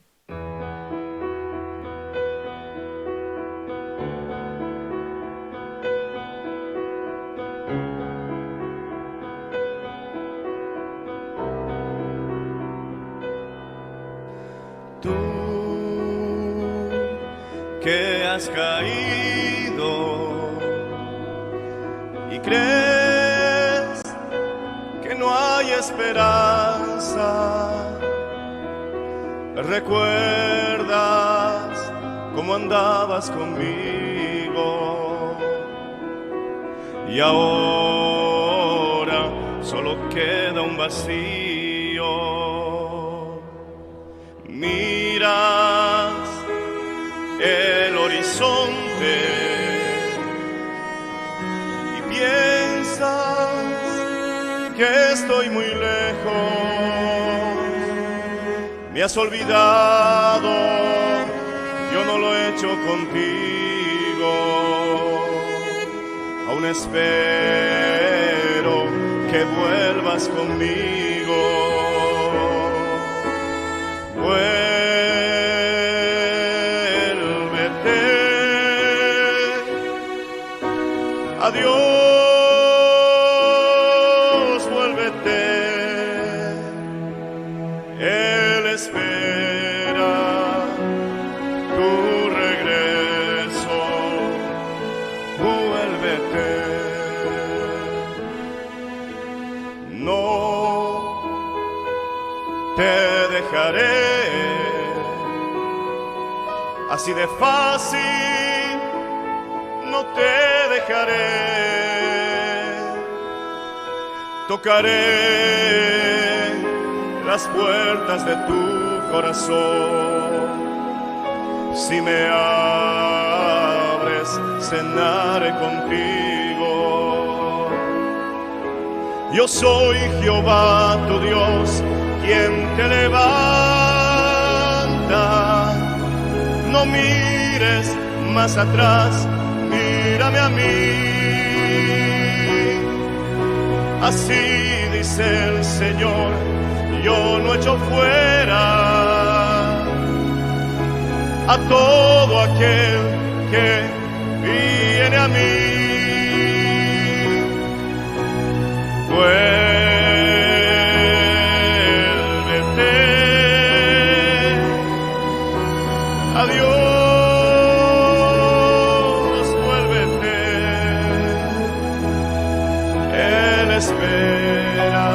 Tú que has caído y crees que no hay esperanza, recuerdas cómo andabas conmigo y ahora solo queda un vacío. Miras el horizonte y piensas que estoy muy lejos. Me has olvidado, yo no lo he hecho contigo. Aún espero que vuelvas conmigo. Vuélvete, adiós, vuélvete. Él espera tu regreso. Vuélvete. No te dejaré. Así de fácil no te dejaré. Tocaré las puertas de tu corazón. Si me abres, cenaré contigo. Yo soy Jehová tu Dios, quien te levanta. No mires más atrás, mírame a mí. Así dice el Señor, yo no echo fuera a todo aquel que viene a mí. Vuélvete, adiós, vuélvete. Él espera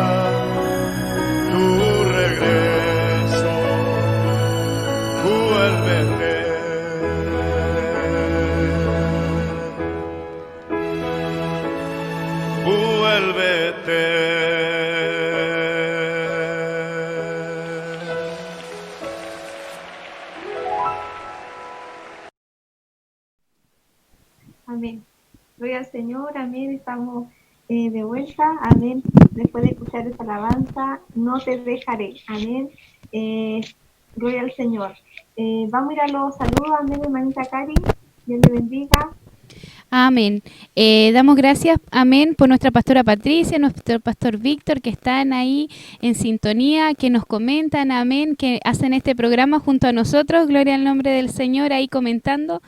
tu regreso. Vuélvete. Amén. Gloria al Señor, amén. Estamos de vuelta, amén. Después de escuchar esta alabanza, no te dejaré, amén. Gloria al Señor. Vamos a ir a los saludos, amén, hermanita Cari. Dios le bendiga. Amén. Damos gracias, amén, por nuestra pastora Patricia, nuestro pastor Víctor, que están ahí en sintonía, que nos comentan, amén, que hacen este programa junto a nosotros. Gloria al nombre del Señor, ahí comentando.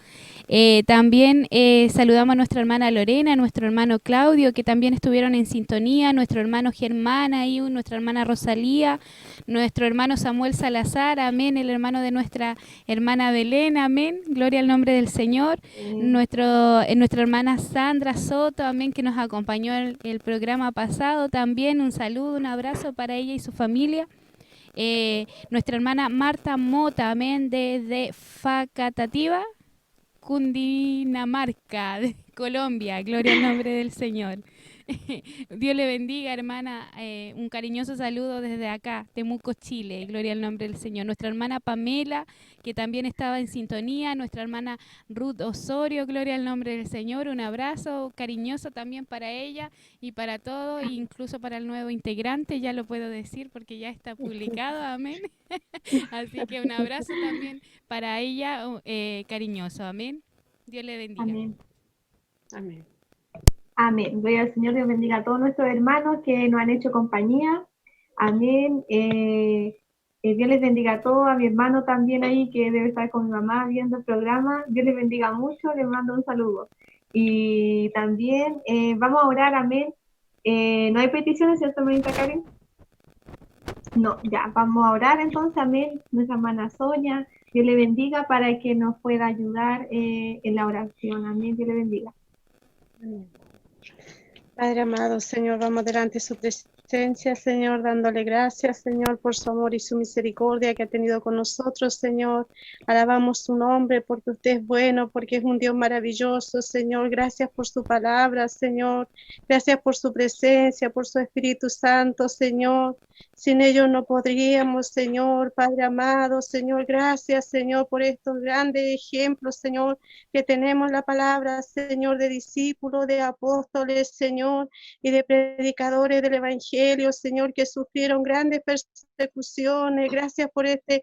También saludamos a nuestra hermana Lorena, a nuestro hermano Claudio, que también estuvieron en sintonía, nuestro hermano Germán, ahí, nuestra hermana Rosalía, nuestro hermano Samuel Salazar, amén, el hermano de nuestra hermana Belén, amén, gloria al nombre del Señor, nuestra hermana Sandra Soto, amén, que nos acompañó el programa pasado, también un saludo, un abrazo para ella y su familia. Nuestra hermana Marta Mota, amén, desde Facatativa, Cundinamarca, de Colombia, gloria al nombre del Señor. Dios le bendiga, hermana. Un cariñoso saludo desde acá, Temuco, Chile. Gloria al nombre del Señor. Nuestra hermana Pamela, que también estaba en sintonía. Nuestra hermana Ruth Osorio, gloria al nombre del Señor. Un abrazo cariñoso también para ella y para todos, incluso para el nuevo integrante, ya lo puedo decir porque ya está publicado. Amén. Así que un abrazo también para ella, cariñoso. Amén. Dios le bendiga. Amén. Amén. Amén. Gloria al Señor, Dios bendiga a todos nuestros hermanos que nos han hecho compañía. Amén. Dios les bendiga a todos, a mi hermano también ahí que debe estar con mi mamá viendo el programa. Dios les bendiga mucho, les mando un saludo. Y también vamos a orar, amén. ¿No hay peticiones, cierto, hermanita Karen? No, ya, vamos a orar entonces, amén. Nuestra hermana Sonia, Dios le bendiga para que nos pueda ayudar en la oración. Amén, Dios le bendiga. Amén. Padre amado, Señor, vamos delante de su presencia, Señor, dándole gracias, Señor, por su amor y su misericordia que ha tenido con nosotros, Señor. Alabamos su nombre porque usted es bueno, porque es un Dios maravilloso, Señor. Gracias por su palabra, Señor. Gracias por su presencia, por su Espíritu Santo, Señor. Sin ellos no podríamos, Señor, Padre amado, Señor. Gracias, Señor, por estos grandes ejemplos, Señor, que tenemos la palabra, Señor, de discípulos, de apóstoles, Señor, y de predicadores del Evangelio, Señor, que sufrieron grandes persecuciones. Gracias por esta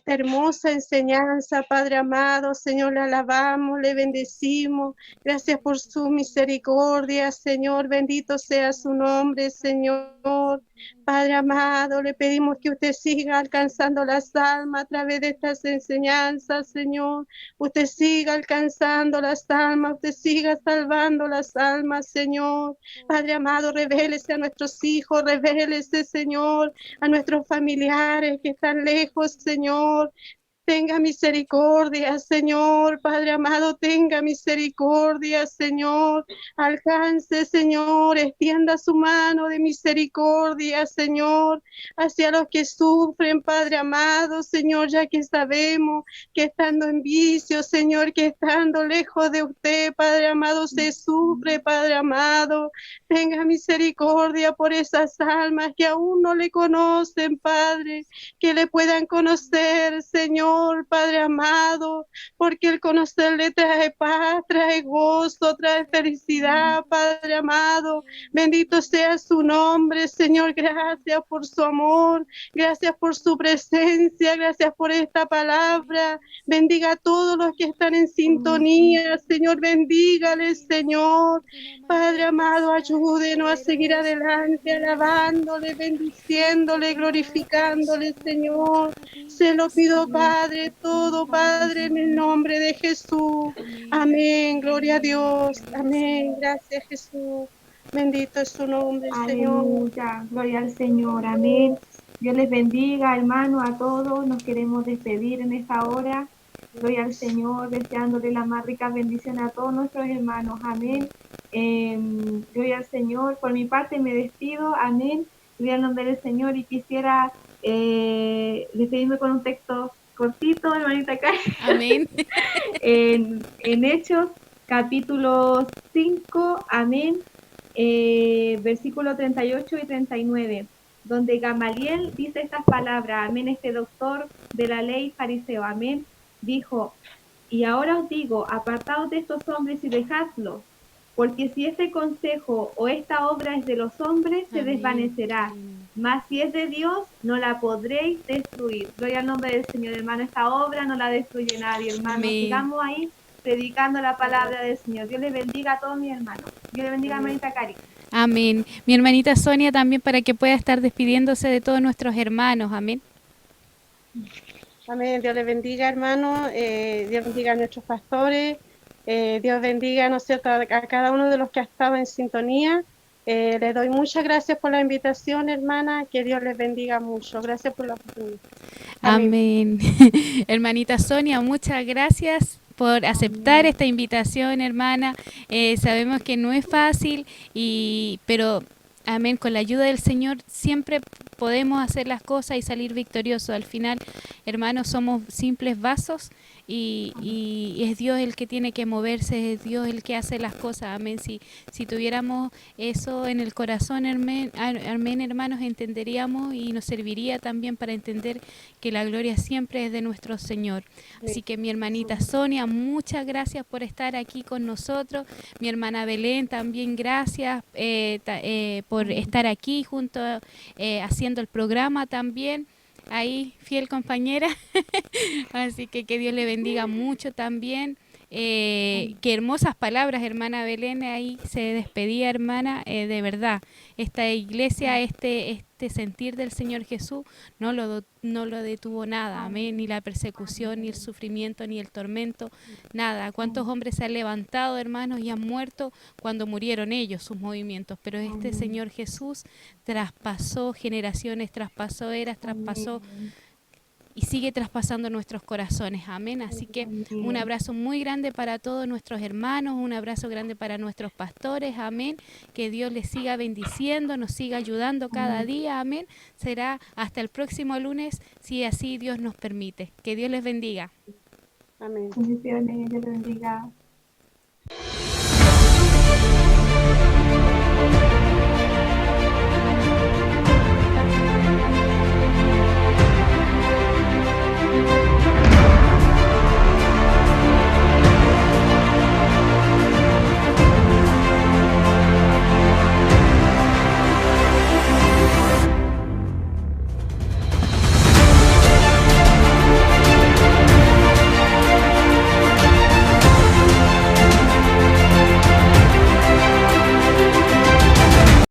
hermosa enseñanza, Padre amado, Señor, le alabamos, le bendecimos. Gracias por su misericordia, Señor, bendito sea su nombre, Señor. Padre amado, le pedimos que usted siga alcanzando las almas a través de estas enseñanzas, Señor. Usted siga alcanzando las almas, usted siga salvando las almas, Señor. Padre amado, revélese a nuestros hijos, revélese, Señor, a nuestros familiares que están lejos, Señor. Tenga misericordia, Señor, Padre amado, tenga misericordia, Señor. Alcance, Señor, extienda su mano de misericordia, Señor, hacia los que sufren, Padre amado, Señor, ya que sabemos que estando en vicio, Señor, que estando lejos de usted, Padre amado, se sufre, Padre amado. Tenga misericordia por esas almas que aún no le conocen, Padre, que le puedan conocer, Señor, Padre amado, porque el conocerle trae paz, trae gozo, trae felicidad, Padre amado. Bendito sea su nombre, Señor. Gracias por su amor, gracias por su presencia, gracias por esta palabra. Bendiga a todos los que están en sintonía, Señor. Bendígales, Señor. Padre amado, ayúdenos a seguir adelante, alabándole, bendiciéndole, glorificándole, Señor. Se lo pido, Padre, todo, Padre, en el nombre de Jesús. Amén, gloria a Dios. Amén, gracias, Jesús. Bendito es su nombre, Señor. Aleluya, gloria al Señor, amén. Dios les bendiga, hermano, a todos. Nos queremos despedir en esta hora. Gloria al Señor, deseándole la más rica bendición a todos nuestros hermanos, amén. Gloria al Señor. Por mi parte me despido, amén. Gloria al nombre del Señor y quisiera despedirme con un texto cortito, hermanita Karen. Amén. en Hechos, capítulo 5, amén, versículo 38 y 39, donde Gamaliel dice estas palabras, amén, este doctor de la ley fariseo, amén, dijo, y ahora os digo, apartaos de estos hombres y dejadlos, porque si este consejo o esta obra es de los hombres, se Amén. desvanecerá. Mas si es de Dios, no la podréis destruir. Gloria al nombre del Señor, hermano. Esta obra no la destruye nadie, hermano. Amén. Sigamos ahí predicando la palabra del Señor. Dios les bendiga a todos mis hermanos. Dios les bendiga a hermanita Cari. Amén. Mi hermanita Sonia también para que pueda estar despidiéndose de todos nuestros hermanos. Amén. Amén. Dios les bendiga, hermano. Dios bendiga a nuestros pastores. Dios bendiga, ¿no es cierto?, a cada uno de los que ha estado en sintonía. Les doy muchas gracias por la invitación, hermana. Que Dios les bendiga mucho. Gracias por la oportunidad. Amén. Hermanita Sonia, muchas gracias por aceptar esta invitación, hermana. Sabemos que no es fácil, pero amén, con la ayuda del Señor siempre podemos hacer las cosas y salir victoriosos. Al final, hermanos, somos simples vasos y es Dios el que tiene que moverse, es Dios el que hace las cosas, amén. Si tuviéramos eso en el corazón, amén, hermanos, entenderíamos y nos serviría también para entender que la gloria siempre es de nuestro Señor. Así que mi hermanita Sonia, muchas gracias por estar aquí con nosotros. Mi hermana Belén, también gracias por estar aquí junto, haciendo el programa también. Ahí, fiel compañera. Así que Dios le bendiga mucho también. Qué hermosas palabras, hermana Belén, ahí se despedía, hermana, de verdad. Esta iglesia, este sentir del Señor Jesús no lo detuvo nada, amén, ni la persecución, ni el sufrimiento, ni el tormento, nada. ¿Cuántos hombres se han levantado, hermanos, y han muerto cuando murieron ellos, sus movimientos? Pero este Señor Jesús traspasó generaciones, traspasó eras, traspasó y sigue traspasando nuestros corazones, amén. Así que un abrazo muy grande para todos nuestros hermanos, un abrazo grande para nuestros pastores, amén. Que Dios les siga bendiciendo, nos siga ayudando cada día, amén. Será hasta el próximo lunes, si así Dios nos permite. Que Dios les bendiga. Amén. Bendiciones, Dios les bendiga.